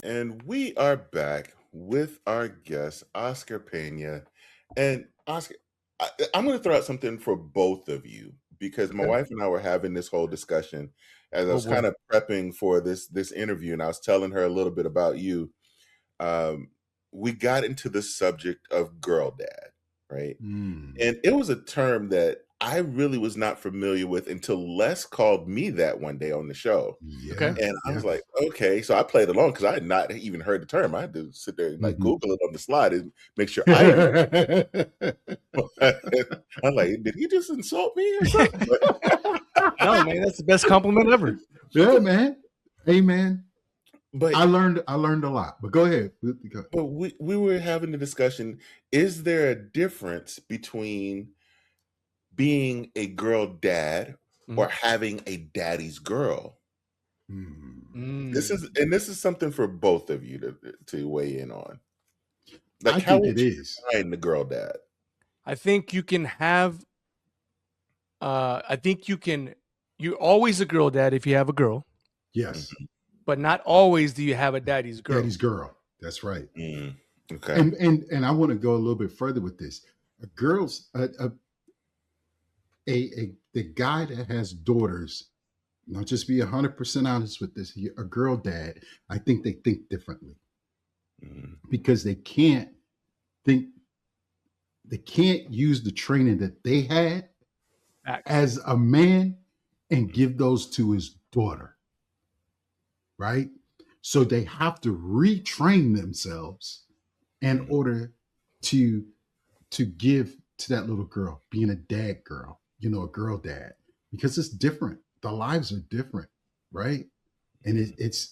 And we are back with our guest, Oscar Pena. And Oscar, I'm going to throw out something for both of you because my wife and I were having this whole discussion as I was kind of prepping for this interview, and I was telling her a little bit about you. We got into the subject of girl dad, right? And it was a term that I really was not familiar with until Les called me that one day on the show.
Yeah,
And I was like, okay. So I played along because I had not even heard the term. I had to sit there and like Google it on the slide and make sure I I'm like, did he just insult me or something?
No, man, that's the best compliment ever.
Yeah, man. Hey, man.
But
I learned a lot. But go ahead.
But we were having the discussion, is there a difference between being a girl dad or having a daddy's girl? This is something for both of you to weigh in on. Like, how would you define the girl dad?
I think you can have you're always a girl dad if you have a girl.
Yes.
But not always do you have a daddy's girl.
Daddy's girl. That's right.
Okay.
And I want to go a little bit further with this. A girl's the guy that has daughters, I'll just be 100% honest with this, a girl dad, I think they think differently because they can't use the training that they had as a man and give those to his daughter, right? So they have to retrain themselves in order to give to that little girl, being a dad girl, a girl dad, because it's different. The lives are different, right? And it's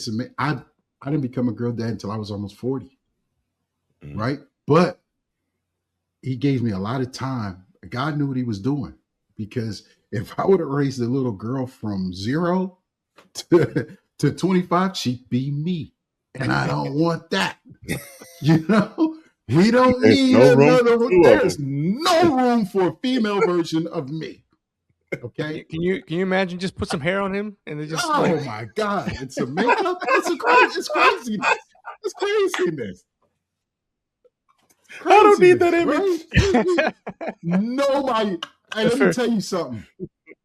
amazing. I didn't become a girl dad until I was almost 40, right? But he gave me a lot of time. God knew what he was doing, because if I would have raised a little girl from 0 to 25, she'd be me, and I don't want that. We don't need another one. There's no room for a female version of me. Okay.
Can you imagine just put some hair on him and it just
my God, it's a makeup. It's craziness. It's craziness.
I don't need that image.
Right? Nobody. Hey, let me tell you something.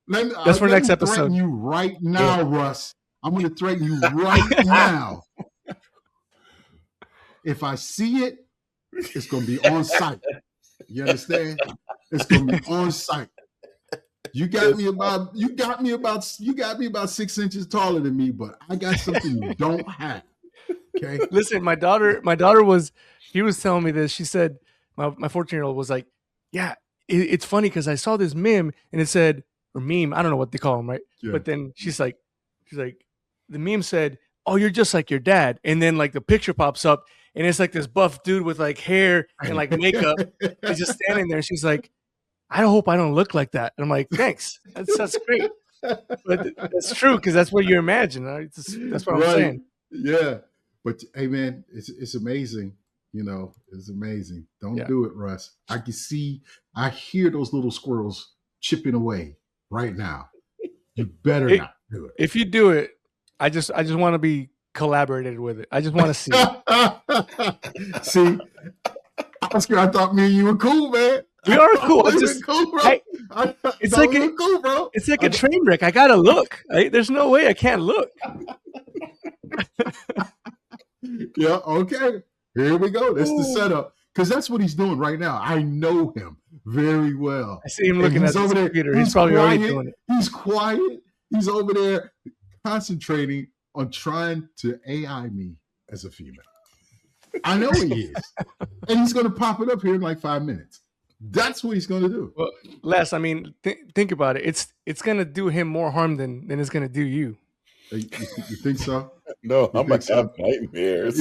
That's for next episode.
Threaten you right now, Russ. I'm going to threaten you right now. If I see it, it's going to be on site. You understand? It's going to be on site. You got me about 6 inches taller than me, but I got something you don't have. Okay.
Listen, my daughter she was telling me this. She said, my 14-year-old was like, yeah, it's funny because I saw this meme and it said, or meme, I don't know what they call them, right? Yeah. But then she's like, the meme said, oh, you're just like your dad. And then like the picture pops up and it's like this buff dude with like hair and like makeup. He's just standing there. She's like, I hope I don't look like that. And I'm like, thanks. That's great. But that's true because that's what you imagine. Right? That's what I'm saying.
Yeah. But hey, man, it's amazing. You know, it's amazing. Don't do it, Russ. I hear those little squirrels chipping away right now. You better not do it.
If you do it, I just want to be collaborated with it. I just want to see it.
See, Oscar, I thought me and you were cool, man.
We are cool. It's just
cool, bro.
It's like
cool, bro.
It's like a train wreck. I gotta look. There's no way I can't look.
Yeah. Okay. Here we go. That's the setup. Because that's what he's doing right now. I know him very well.
I see him looking at the computer. He's probably
quiet,
already doing it.
He's quiet. He's over there concentrating on trying to AI me as a female. I know he is. And he's going to pop it up here in like 5 minutes. That's what he's going to do.
Well, Les, I mean, think about it. It's going to do him more harm than it's going to do you.
You think so?
No, I'm going to have nightmares.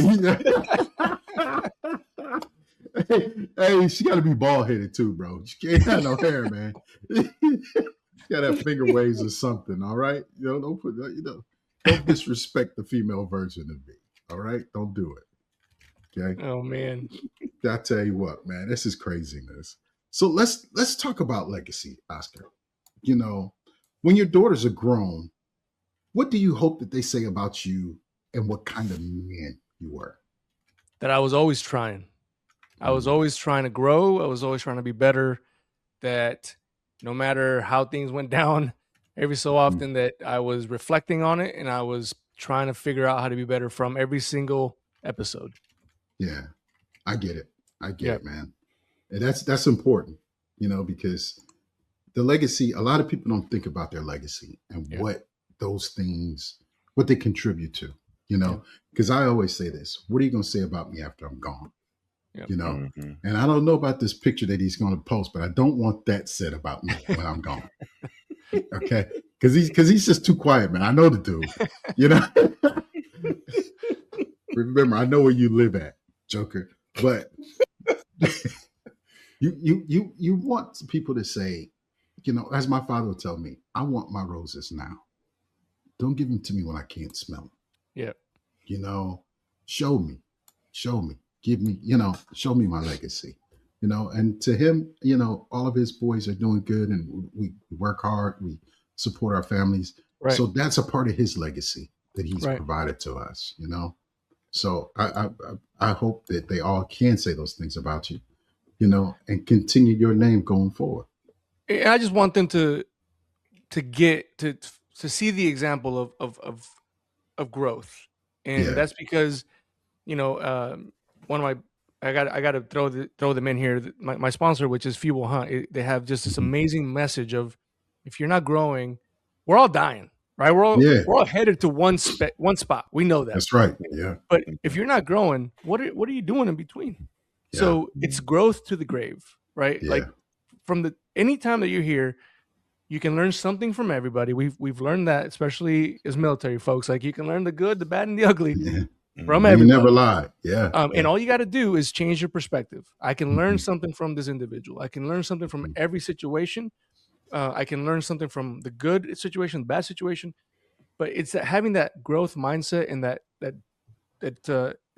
Hey, she got to be bald headed too, bro. She can't have no hair, man. She got to have finger waves or something. All right, don't disrespect the female version of me. All right, don't do it. Okay.
Oh man,
I tell you what, man, this is craziness. So let's talk about legacy, Oscar. You know, when your daughters are grown, what do you hope that they say about you and what kind of man you were?
That I was always trying. I was always trying to grow. I was always trying to be better. That no matter how things went down, every so often that I was reflecting on it and I was trying to figure out how to be better from every single episode.
Yeah, I get it. I get it, man. And that's important, because the legacy, a lot of people don't think about their legacy and what those things, what they contribute to, because I always say this, what are you going to say about me after I'm gone? And I don't know about this picture that he's going to post, but I don't want that said about me when I'm gone. Okay. Cause he's just too quiet, man. I know the dude, Remember, I know where you live at, Joker, but you want people to say, as my father would tell me, I want my roses now. Don't give them to me when I can't smell them.
Yeah.
Show me, give me, show me my legacy, and to him, all of his boys are doing good and we work hard. We support our families. Right. So that's a part of his legacy that he's provided to us, So I hope that they all can say those things about you, and continue your name going forward.
I just want them to get to see the example of growth, and that's because one of my I got to throw them in here. My sponsor, which is Feeble Hunt, they have just this amazing message of if you're not growing, we're all dying. Right, we're all headed to one spot. We know that.
That's right. Yeah.
But if you're not growing, what are you doing in between? Yeah. So it's growth to the grave, right? Yeah. Like from any time that you're here, you can learn something from everybody. We've learned that, especially as military folks. Like you can learn the good, the bad, and the ugly from everybody.
You never lie. Yeah.
And all you got to do is change your perspective. I can learn something from this individual. I can learn something from every situation. I can learn something from the good situation, the bad situation, but it's having that growth mindset and that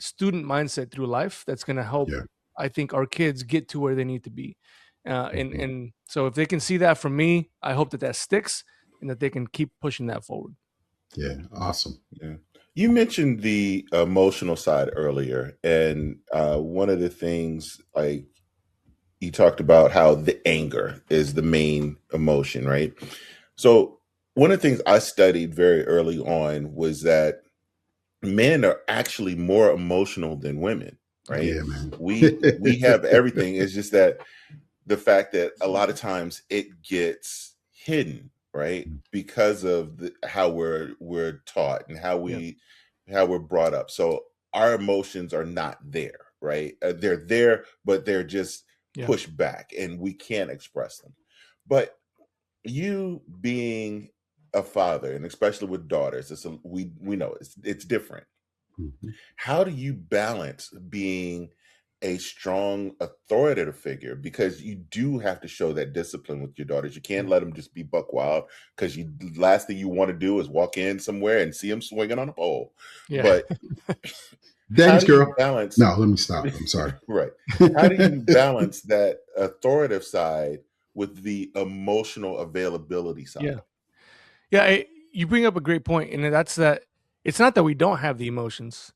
student mindset through life that's going to help. I think our kids get to where they need to be, and so if they can see that from me, I hope that sticks and that they can keep pushing that forward.
Yeah, awesome.
Yeah, you mentioned the emotional side earlier, and one of the things like. You talked about how the anger is the main emotion, right? So one of the things I studied very early on was that men are actually more emotional than women, right?
Yeah, man.
We have everything. It's just that the fact that a lot of times it gets hidden, right? Because of how we're taught and how we're brought up. So our emotions are not there, right? They're there, but they're just push back and we can't express them. But you being a father, and especially with daughters, we know it's different.
Mhm.
How do you balance being a strong authoritative figure, because you do have to show that discipline with your daughters? You can't let them just be buck wild, because you last thing you want to do is walk in somewhere and see them swinging on a pole.
Yeah.
But how
Daddy's
do you
girl.
balance
No, let me stop. I'm sorry.
right? How do you balance that authoritative side with the emotional availability
Yeah.
side?
Yeah. You bring up a great point, and that's that it's not that we don't have the emotions,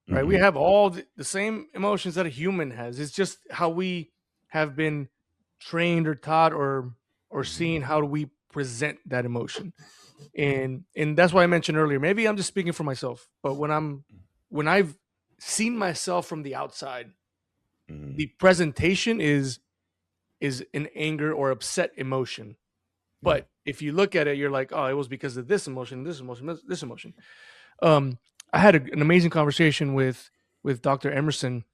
right? We
Mhm,
have all the same emotions that a human has. It's just how we have been trained or taught or
mhm,
seen how do we present that emotion. And that's why I mentioned earlier. Maybe I'm just speaking for myself, but when I've seen myself from the outside,
mhm.
the presentation is an anger or upset emotion.
Yeah.
But if you look at it, you're like, oh, it was because of this emotion, this emotion, this emotion. Um, I had an amazing conversation with Dr. Emerson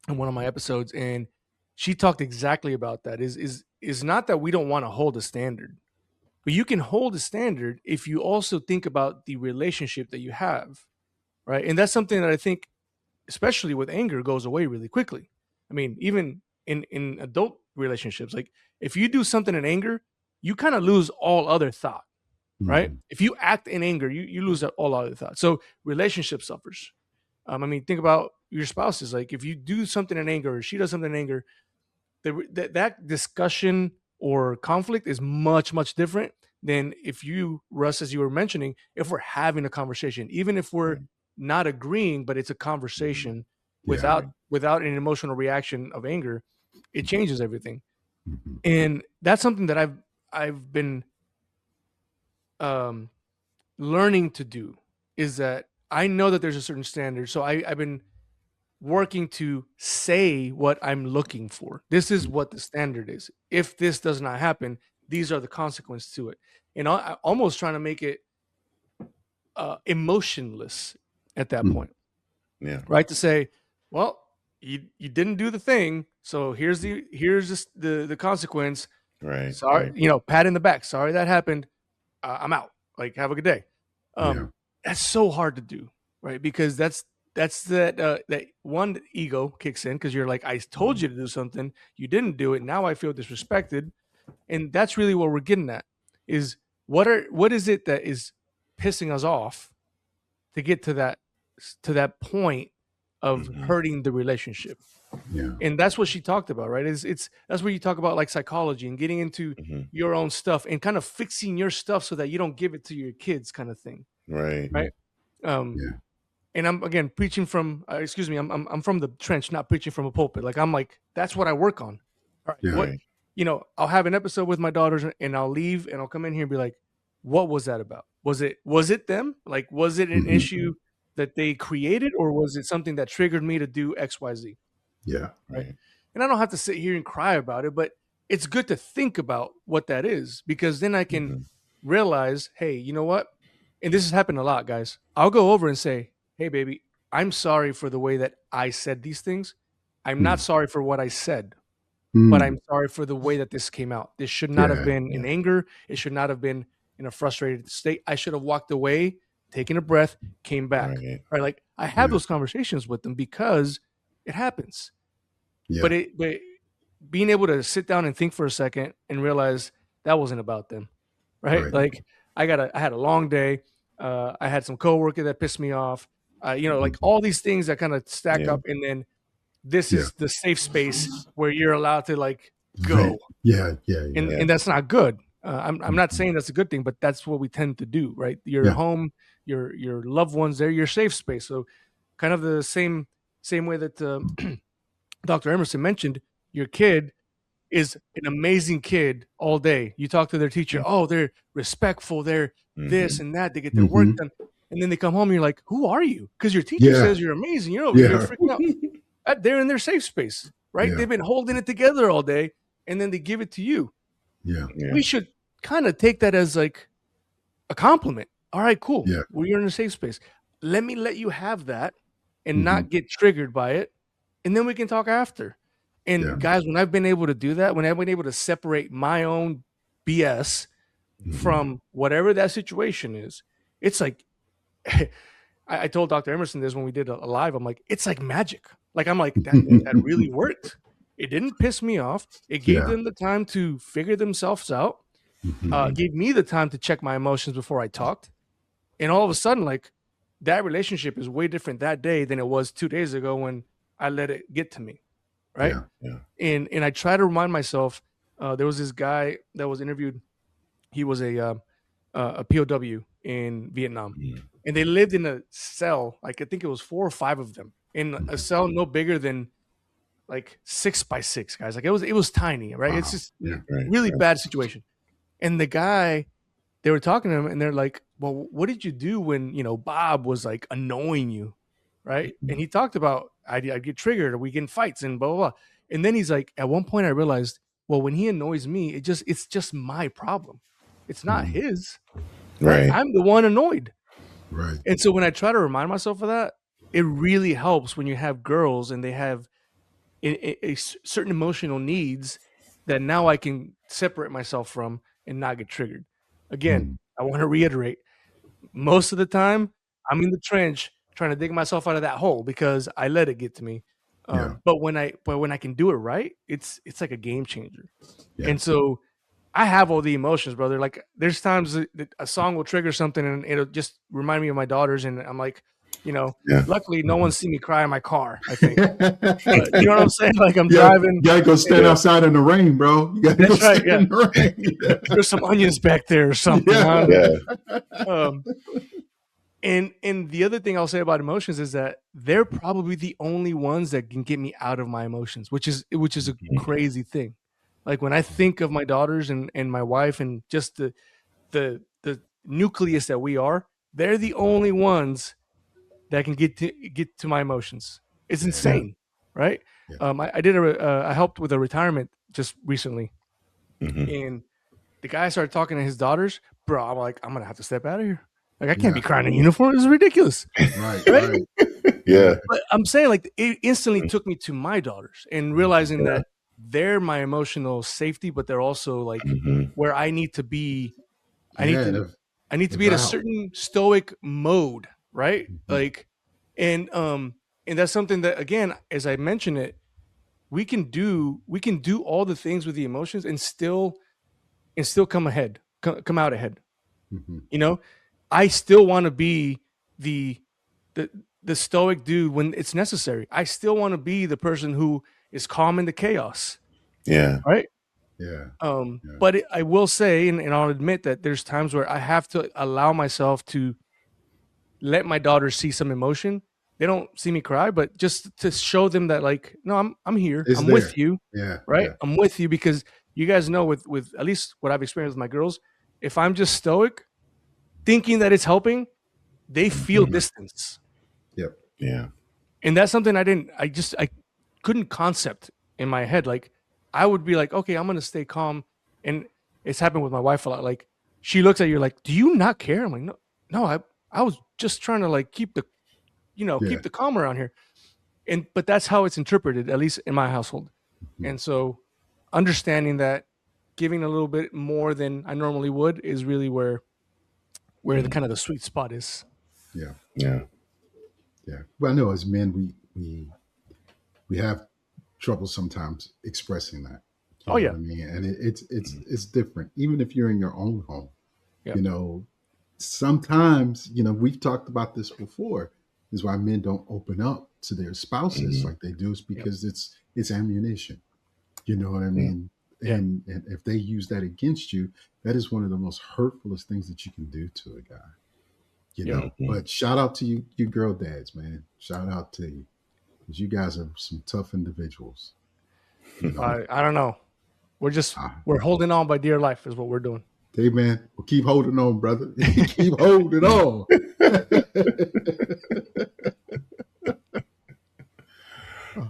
in one of my episodes, and she talked exactly about that. Is not that we don't want to hold a standard, but you can hold a standard if you also think about the relationship that you have, right? And that's something that I think, especially with anger, goes away really quickly. I mean, even in adult relationships, like if you do something in anger, you kind of lose all other thought, right?
Mhm.
If you act in anger, you lose all other thought. So relationship suffers. I mean, think about your spouses. Like if you do something in anger, or she does something in anger, that discussion or conflict is much different than if you, Russ, as you were mentioning, if we're having a conversation, even if we're
Right.
not agreeing, but it's a
Mhm.
conversation
Yeah.
Right.
without an emotional reaction of anger, it changes everything.
Mhm.
And that's something that I've been um learning to do, is that I know that there's a certain standard. So I've been working to say what I'm looking for. This is what the standard is. If this does not happen, these are the consequences to it. And almost trying to make it emotionless at that
Mhm.
point,
Yeah.
right? To say, well, you didn't do the thing, so here's just the consequence.
Right.
Sorry,
Right.
pat in the back. Sorry that happened. I'm out. Like, have a good day.
Yeah.
That's so hard to do, right? Because that's that one ego kicks in, because you're like, I told
Mhm.
you to do something, you didn't do it. Now I feel disrespected, and that's really what we're getting at. Is what is it that is pissing us off to get to that point of
Mhm.
hurting the relationship?
Yeah.
And that's what she talked about, right? It's that's where you talk about like psychology and getting into
Mhm.
your own stuff and kind of fixing your stuff so that you don't give it to your kids, kind of thing,
Right.
right? Um,
Yeah.
and I'm again preaching from excuse me, I'm from the trench, not preaching from a pulpit. Like I'm like, that's what I work on. All right,
Yeah.
what,
Right.
I'll have an episode with my daughters and I'll leave and I'll come in here and be like, what was that about? Was it them? Like, was it an
Mhm.
issue that they created, or was it something that triggered me to do XYZ?
Yeah.
Right.
Right.
And I don't have to sit here and cry about it, but it's good to think about what that is, because then I can
Mhm.
realize, hey, you know what? And this has happened a lot, guys. I'll go over and say, hey, baby, I'm sorry for the way that I said these things. I'm not
Mm.
sorry for what I said, but I'm
Mm.
sorry for the way that this came out. This should not have
Yeah.
been in
Yeah.
anger. It should not have been in a frustrated state. I should have walked away, taken a breath, came back.
Right.
Right. Like I have
Yeah.
those conversations with them because it happens.
Yeah.
But being able to sit down and think for a second and realize that wasn't about them, right?
Right.
Like I had a long day. I had some coworker that pissed me off. Like
Mhm.
all these things that kind of stack
Yeah.
up, and then this
Yeah.
is the safe space where you're allowed to like
Vent.
go,
Yeah. Yeah. Yeah.
and
Yeah.
and that's not good. I'm not
Mhm.
saying that's a good thing, but that's what we tend to do, right? Your
Yeah.
home, your loved ones, they're your safe space. So kind of the same way that Dr. Emerson mentioned, your kid is an amazing kid all day. You talk to their teacher,
Yeah.
oh, they're respectful, they're this
Mhm.
and that, they get their work
Mhm.
done. And then they come home and you're like, who are you? Because your teacher
Yeah.
says you're amazing. You're over here
Yeah.
freaking out. They're in their safe space, right?
Yeah.
They've been holding it together all day, and then they give it to you.
Yeah.
Yeah.
We should kind of take that as like a compliment. All right, cool.
Yeah.
Well, you're in a safe space. Let me let you have that and
Mhm.
not get triggered by it, and then we can talk after.
Yeah.
And guys, when I've been able to do that, when I've been able to separate my own BS from whatever that situation is. It's like I told Dr. Emerson this when we did a live. I'm like, it's like magic. Like I'm like that really worked. It didn't piss me off. It gave them the time to figure themselves out. Gave me the time to check my emotions before I talked. And all of a sudden, like that relationship is way different that day than it was 2 days ago when I let it get to me. Right. And I try to remind myself, there was this guy that was interviewed. He was a POW in Vietnam, and they lived in a cell. Like I think it was 4 or 5 of them in a cell no bigger than like 6 by 6, guys. Like it was tiny, right? It's just really bad situation. And the guy, they were talking to him, and they're like, "Well, what did you do when Bob was like annoying you, right?" And he talked about I'd get triggered, or we get in fights, and blah blah blah. And then he's like, at one point, I realized, well, when he annoys me, it's just my problem. It's not his. Right? I'm the one annoyed.
Right.
And so when I try to remind myself of that, it really helps when you have girls and they have a certain emotional needs that now I can separate myself from and not get triggered. Again, I want to reiterate, most of the time I'm in the trench trying to dig myself out of that hole because I let it get to me. But when I can do it right, it's like a game changer. And so I have all the emotions, brother. Like there's times that a song will trigger something and it'll just remind me of my daughters. And I'm like, luckily no one's seen me cry in my car, I think. But, you know what I'm saying? Like I'm driving.
You gotta go stand outside in the rain, bro. You gotta
That's
go
right.
stand in the rain.
There's some onions back there or something. And the other thing I'll say about emotions is that they're probably the only ones that can get me out of my emotions, which is a crazy thing. Like when I think of my daughters and my wife and just the nucleus that we are, they're the only ones that can get to my emotions. It's insane, right? I helped with a retirement just recently, and the guy started talking to his daughters. Bro, I'm like, I'm gonna have to step out of here. Like I can't be crying in uniform. This is ridiculous. Right? But I'm saying, like, it instantly took me to my daughters and realizing that they're my emotional safety, but they're also like where I need to be. I need to be in a certain stoic mode, right? Like, and that's something that, again, as I mentioned it, we can do all the things with the emotions and still come out ahead. I still want to be the stoic dude when it's necessary. I still want to be the person who is calm in the chaos. Right. But I will say, and I'll admit that there's times where I have to allow myself to let my daughters see some emotion. They don't see me cry, but just to show them that, like, no, I'm here. I'm with you. Right. I'm with you because you guys know with at least what I've experienced with my girls, if I'm just stoic, thinking that it's helping, they feel distance. And that's something I couldn't concept in my head. Like I would be like, okay, I'm going to stay calm. And it's happened with my wife a lot. Like she looks at you like, do you not care? I'm like, no, I was just trying to like keep the calm around here. But that's how it's interpreted, at least in my household. And so understanding that giving a little bit more than I normally would is really where the kind of the sweet spot is.
Well, I know as men, we have trouble sometimes expressing that. You know what I mean? And it's different, even if you're in your own home. Sometimes, we've talked about this before, is why men don't open up to their spouses like they do, is because it's ammunition. You know what I mean? And if they use that against you, that is one of the most hurtfulest things that you can do to a guy. But shout out to you girl dads, man. Shout out to you, because you guys are some tough individuals.
I don't know. We're holding on by dear life is what we're doing.
Hey man, we'll keep holding on, brother. Keep holding on.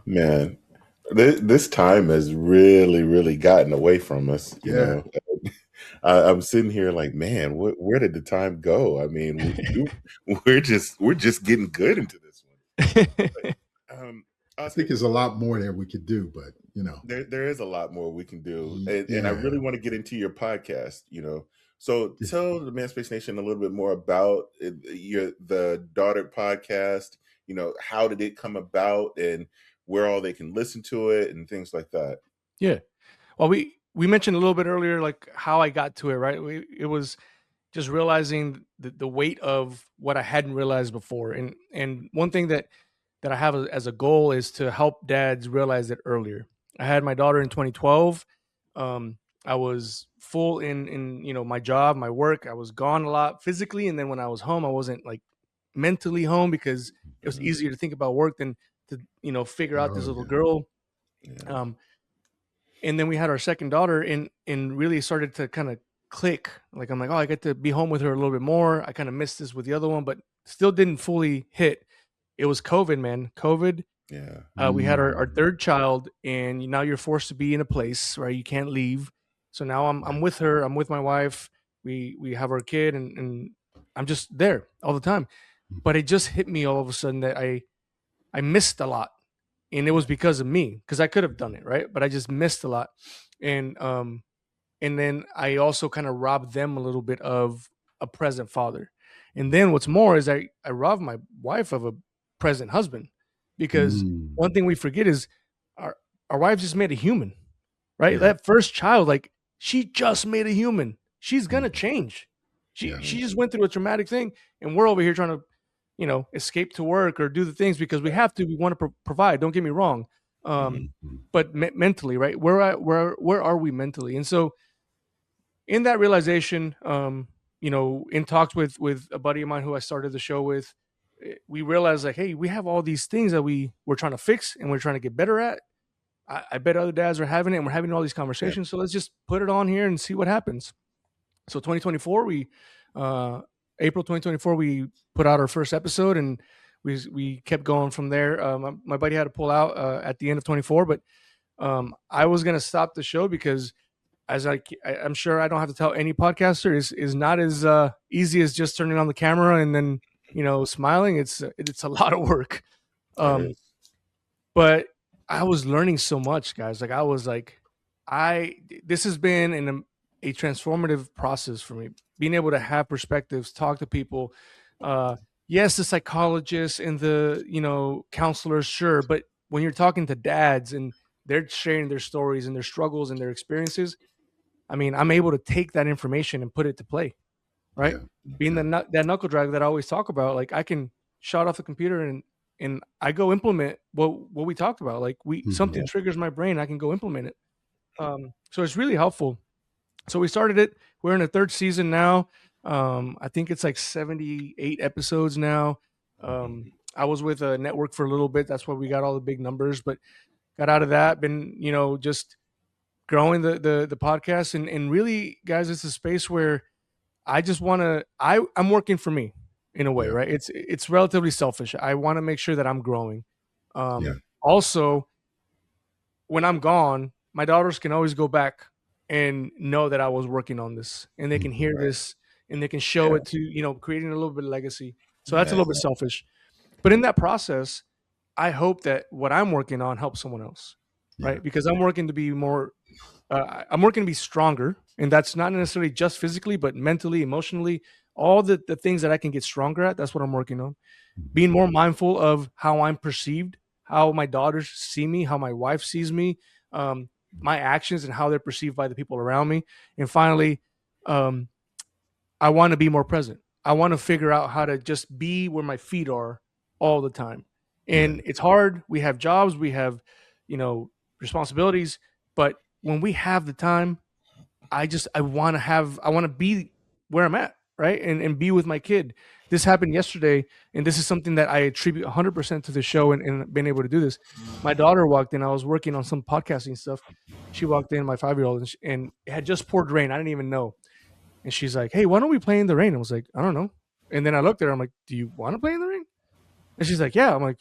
Man, this time has really, really gotten away from us. You know, I'm sitting here like, man, where did the time go? I mean, we're just getting good into this one. But,
I think there's a lot more there we could do, but
there is a lot more we can do, and I really want to get into your podcast. So tell the Man Space Nation a little bit more about the Daughter podcast. How did it come about, and where all they can listen to it, and things like that.
Yeah. Well, we mentioned a little bit earlier, like how I got to it, right? It was just realizing the weight of what I hadn't realized before. And one thing that I have as a goal is to help dads realize it earlier. I had my daughter in 2012. I was full in my job, my work. I was gone a lot physically, and then when I was home, I wasn't like mentally home because it was easier to think about work than to figure out this little girl.
Yeah.
And then we had our second daughter, and really started to kind of click. Like, I'm like, oh, I get to be home with her a little bit more. I kind of missed this with the other one, but still didn't fully hit. It was COVID, man. COVID.
Yeah.
We had our third child, and now you're forced to be in a place where you can't leave. So now I'm with her. I'm with my wife. We have our kid, and I'm just there all the time. But it just hit me all of a sudden that I missed a lot, and it was because of me, because I could have done it, right? But I just missed a lot, and then I also kind of robbed them a little bit of a present father. And then what's more is I robbed my wife of a present husband, because one thing we forget is our wives just made a human, right?
Yeah.
That first child, like, she just made a human. She's gonna change. She just went through a traumatic thing, and we're over here trying to escape to work or do the things because we have to. We want to provide. Don't get me wrong, but mentally, right? Where are we mentally? And so, in that realization, in talks with a buddy of mine who I started the show with, we realized, like, hey, we have all these things that we're trying to fix and we're trying to get better at. I bet other dads are having it, and we're having all these conversations. So let's just put it on here and see what happens. So 2024, April 2024, we put out our first episode, and we kept going from there. My buddy had to pull out at the end of 24, but I was gonna stop the show because, as I'm sure I don't have to tell any podcaster, is not as easy as just turning on the camera and then smiling. It's a lot of work. But I was learning so much, guys. Like, I was like, this has been a transformative process for me, being able to have perspectives, talk to people. Yes, the psychologists and the counselors, sure, but when you're talking to dads and they're sharing their stories and their struggles and their experiences, I mean, I'm able to take that information and put it to play, right? Being that knuckle drag that I always talk about, like, I can shut off the computer and I go implement what we talked about. Like, something triggers my brain, I can go implement it. So it's really helpful. So we started it. We're in the third season now. I think it's like 78 episodes now. I was with a network for a little bit. That's why we got all the big numbers, but got out of that. Been, just growing the podcast. And really, guys, it's a space where I just want to, I'm working for me in a way, right? It's relatively selfish. I want to make sure that I'm growing. Also, when I'm gone, my daughters can always go back and know that I was working on this, and they can hear this, and they can show it to, creating a little bit of legacy. So that's a little bit selfish. But in that process, I hope that what I'm working on helps someone else, right? Because I'm working to be more, I'm working to be stronger. And that's not necessarily just physically, but mentally, emotionally, all the things that I can get stronger at. That's what I'm working on. Being more mindful of how I'm perceived, how my daughters see me, how my wife sees me, my actions and how they're perceived by the people around me. And finally, I want to be more present. I want to figure out how to just be where my feet are all the time. And it's hard. We have jobs, we have, responsibilities, but when we have the time, I want to be where I'm at, right? And be with my kid. This happened yesterday, and this is something that I attribute 100% to the show and being able to do this. My daughter walked in. I was working on some podcasting stuff. She walked in, my 5-year-old, and it had just poured rain. I didn't even know. And she's like, hey, why don't we play in the rain? I was like, I don't know. And then I looked at her. I'm like, do you want to play in the rain? And she's like, yeah. I'm like,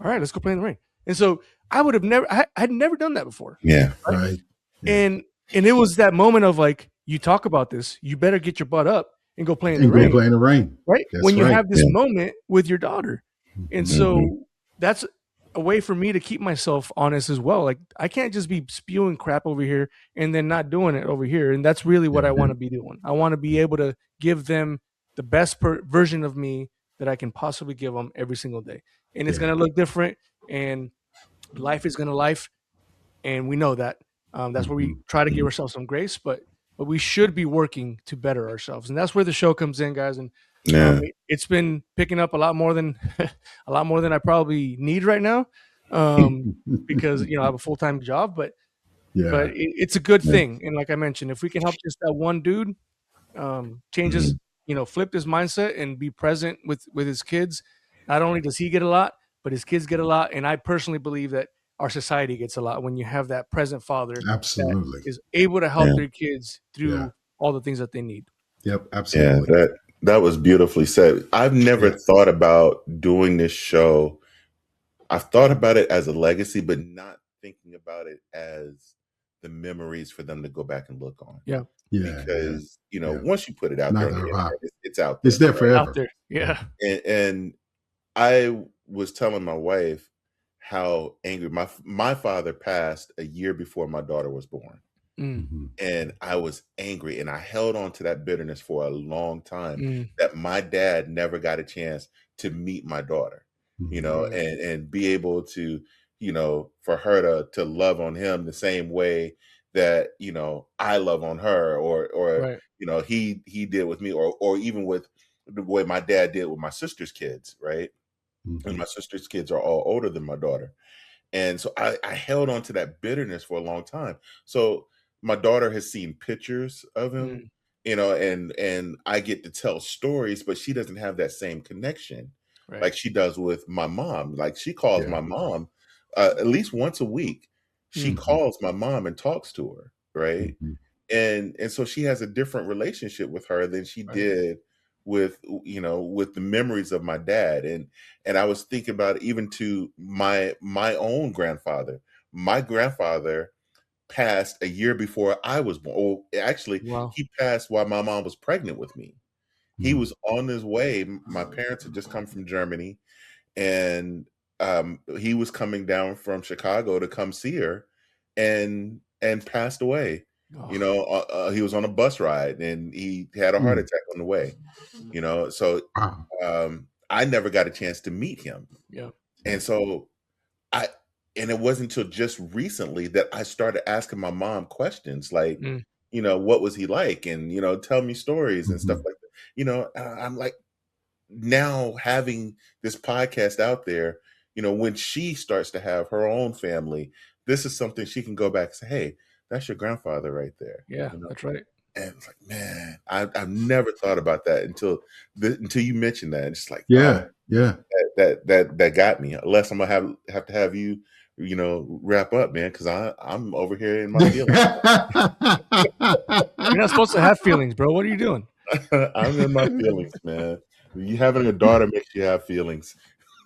all right, let's go play in the rain. And so I would have never, I'd never done that before.
Yeah.
Right.
And it was that moment of like, you talk about this, you better get your butt up and go play in the rain.
Play in the rain.
Right.
That's
when you
right.
have this moment with your daughter. And so that's a way for me to keep myself honest as well. Like I can't just be spewing crap over here and then not doing it over here. And that's really what I want to be doing. I want to be able to give them the best version of me that I can possibly give them every single day. And it's going to look different, and life is going to life. And we know that. That's where we try to give ourselves some grace, but we should be working to better ourselves. And that's where the show comes in, guys. And it's been picking up a lot more than I probably need right now, because I have a full-time job. But it's a good thing. And like I mentioned, if we can help just that one dude change his, flip his mindset and be present with his kids, not only does he get a lot, but his kids get a lot. And I personally believe that our society gets a lot when you have that present father
Absolutely.
that is able to help their kids through all the things that they need.
Yep, absolutely.
Yeah, that was beautifully said. I've never thought about doing this show. I've thought about it as a legacy, but not thinking about it as the memories for them to go back and look on.
Yeah.
Because once you put it out there, it's out there.
It's there forever.
Out there. Yeah.
And I was telling my wife how angry my father passed a year before my daughter was born. And I was angry, and I held on to that bitterness for a long time that my dad never got a chance to meet my daughter, and be able to, for her to love on him the same way that, I love on her, or he did with me, or even with the way my dad did with my sister's kids. Right. And my sister's kids are all older than my daughter. And so I held on to that bitterness for a long time. So my daughter has seen pictures of him, and I get to tell stories, but she doesn't have that same connection like she does with my mom. Like she calls my mom at least once a week. She calls my mom and talks to her, right? And so she has a different relationship with her than she did with the memories of my dad. And I was thinking about it even to my own grandfather. My grandfather passed a year before I was born. Oh, actually, he passed while my mom was pregnant with me. He was on his way. My parents had just come from Germany, and he was coming down from Chicago to come see her, and passed away. He was on a bus ride, and he had a heart attack on the way. So I never got a chance to meet him.
Yeah.
And so and it wasn't until just recently that I started asking my mom questions like, what was he like? And, tell me stories and stuff like that. I'm like, now having this podcast out there, when she starts to have her own family, this is something she can go back and say, hey, that's your grandfather right there.
Yeah, that's right.
And it's like, man, I've never thought about that until you mentioned that. It's like, that got me. Unless I'm gonna have to have you, wrap up, man, because I'm over here in my feelings.
You're not supposed to have feelings, bro. What are you doing?
I'm in my feelings, man. You having a daughter makes you have feelings.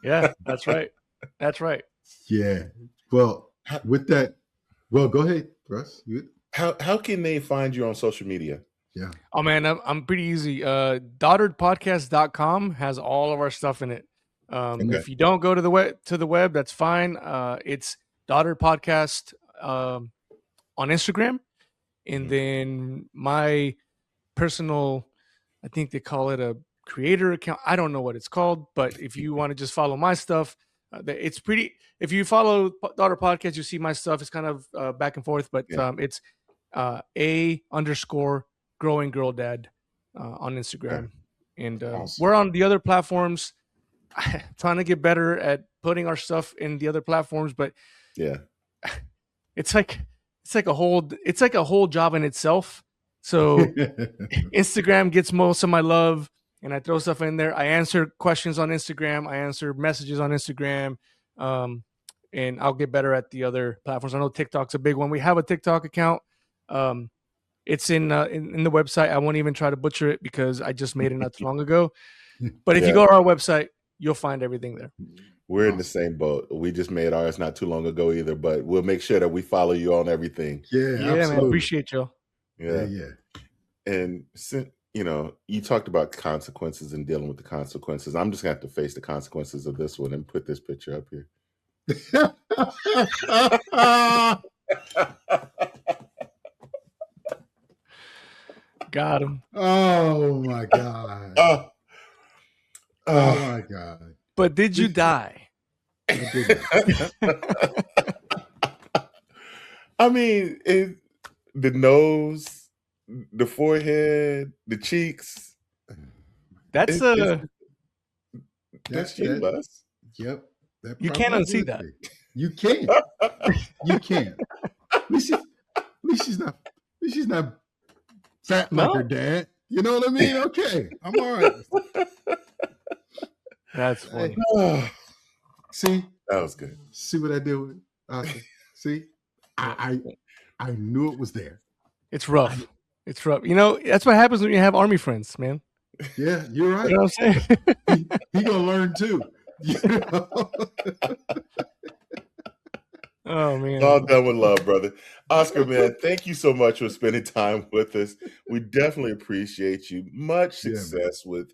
Yeah, that's right. That's right.
Yeah. Well, with that, go ahead, Russ.
How can they find you on social media?
Yeah.
Oh man, I'm pretty easy. Doddardpodcast.com has all of our stuff in it. If you don't go to the web, that's fine. It's Doddard Podcast on Instagram, and then my personal, I think they call it a creator account. I don't know what it's called, but if you want to just follow my stuff, it's pretty. If you follow Doddard Podcast, you see my stuff. It's kind of back and forth, but it's _growing girl dad on Instagram, and
Awesome.
we're on the other platforms. Trying to get better at putting our stuff in the other platforms, but it's like a whole job in itself. So Instagram gets most of my love, and I throw stuff in there. I answer questions on Instagram. I answer messages on Instagram, and I'll get better at the other platforms. I know TikTok's a big one. We have a TikTok account. It's in the website. I won't even try to butcher it because I just made it not too long ago. But if you go to our website, you'll find everything there.
We're in the same boat. We just made ours not too long ago either, but we'll make sure that we follow you on everything.
Yeah,
man. Appreciate you.
Yeah. And you talked about consequences and dealing with the consequences. I'm just gonna have to face the consequences of this one and put this picture up here.
Got him.
Oh my God.
Oh,
Oh my God.
But did you die?
I didn't.
I mean, the nose, the forehead, the cheeks.
That's
Don't
That's
you,
that.
Les?
Yep. That
You can't unsee that.
probability. You can't. You can't. At least she's not fat like
No.
her dad. You know what I mean? Okay. I'm all right.
That's funny.
See?
That was good.
See what I did with Oscar? See? I knew it was there.
It's rough. It's rough. You know, that's what happens when you have army friends, man.
Yeah, you're right.
You know what I'm saying?
He gonna learn too. You know?
Oh man.
It's all done with love, brother. Oscar, man, thank you so much for spending time with us. We definitely appreciate you. Much success with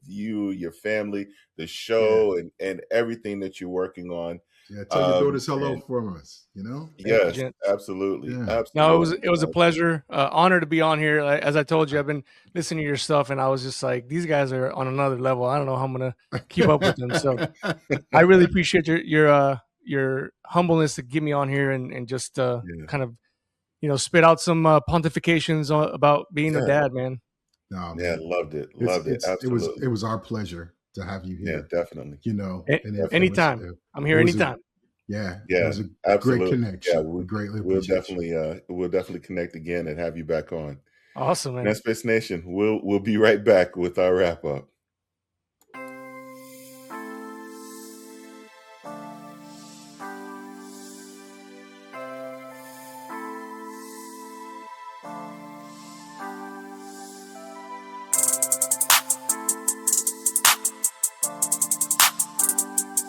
you, your family, the show, and everything that you're working on.
Yeah, tell your daughters hello
and-
from us, you know?
Yes,
gents.
absolutely.
Yeah.
Absolutely.
No, it was a pleasure, honor to be on here. As I told you, I've been listening to your stuff, and I was just like, these guys are on another level. I don't know how I'm gonna keep up with them. So I really appreciate your humbleness to get me on here and just kind of spit out some pontifications about being a dad, man.
No,
Yeah,
man.
loved it. Loved it. Absolutely.
It was our pleasure to have you here.
Yeah, definitely.
You know,
Anytime. I'm here anytime.
It
Yeah,
was a
absolutely.
great connection.
Yeah,
we greatly
we'll
appreciate
we'll definitely connect again and have you back on.
Awesome, man.
Space Nation, we'll be right back with our wrap up.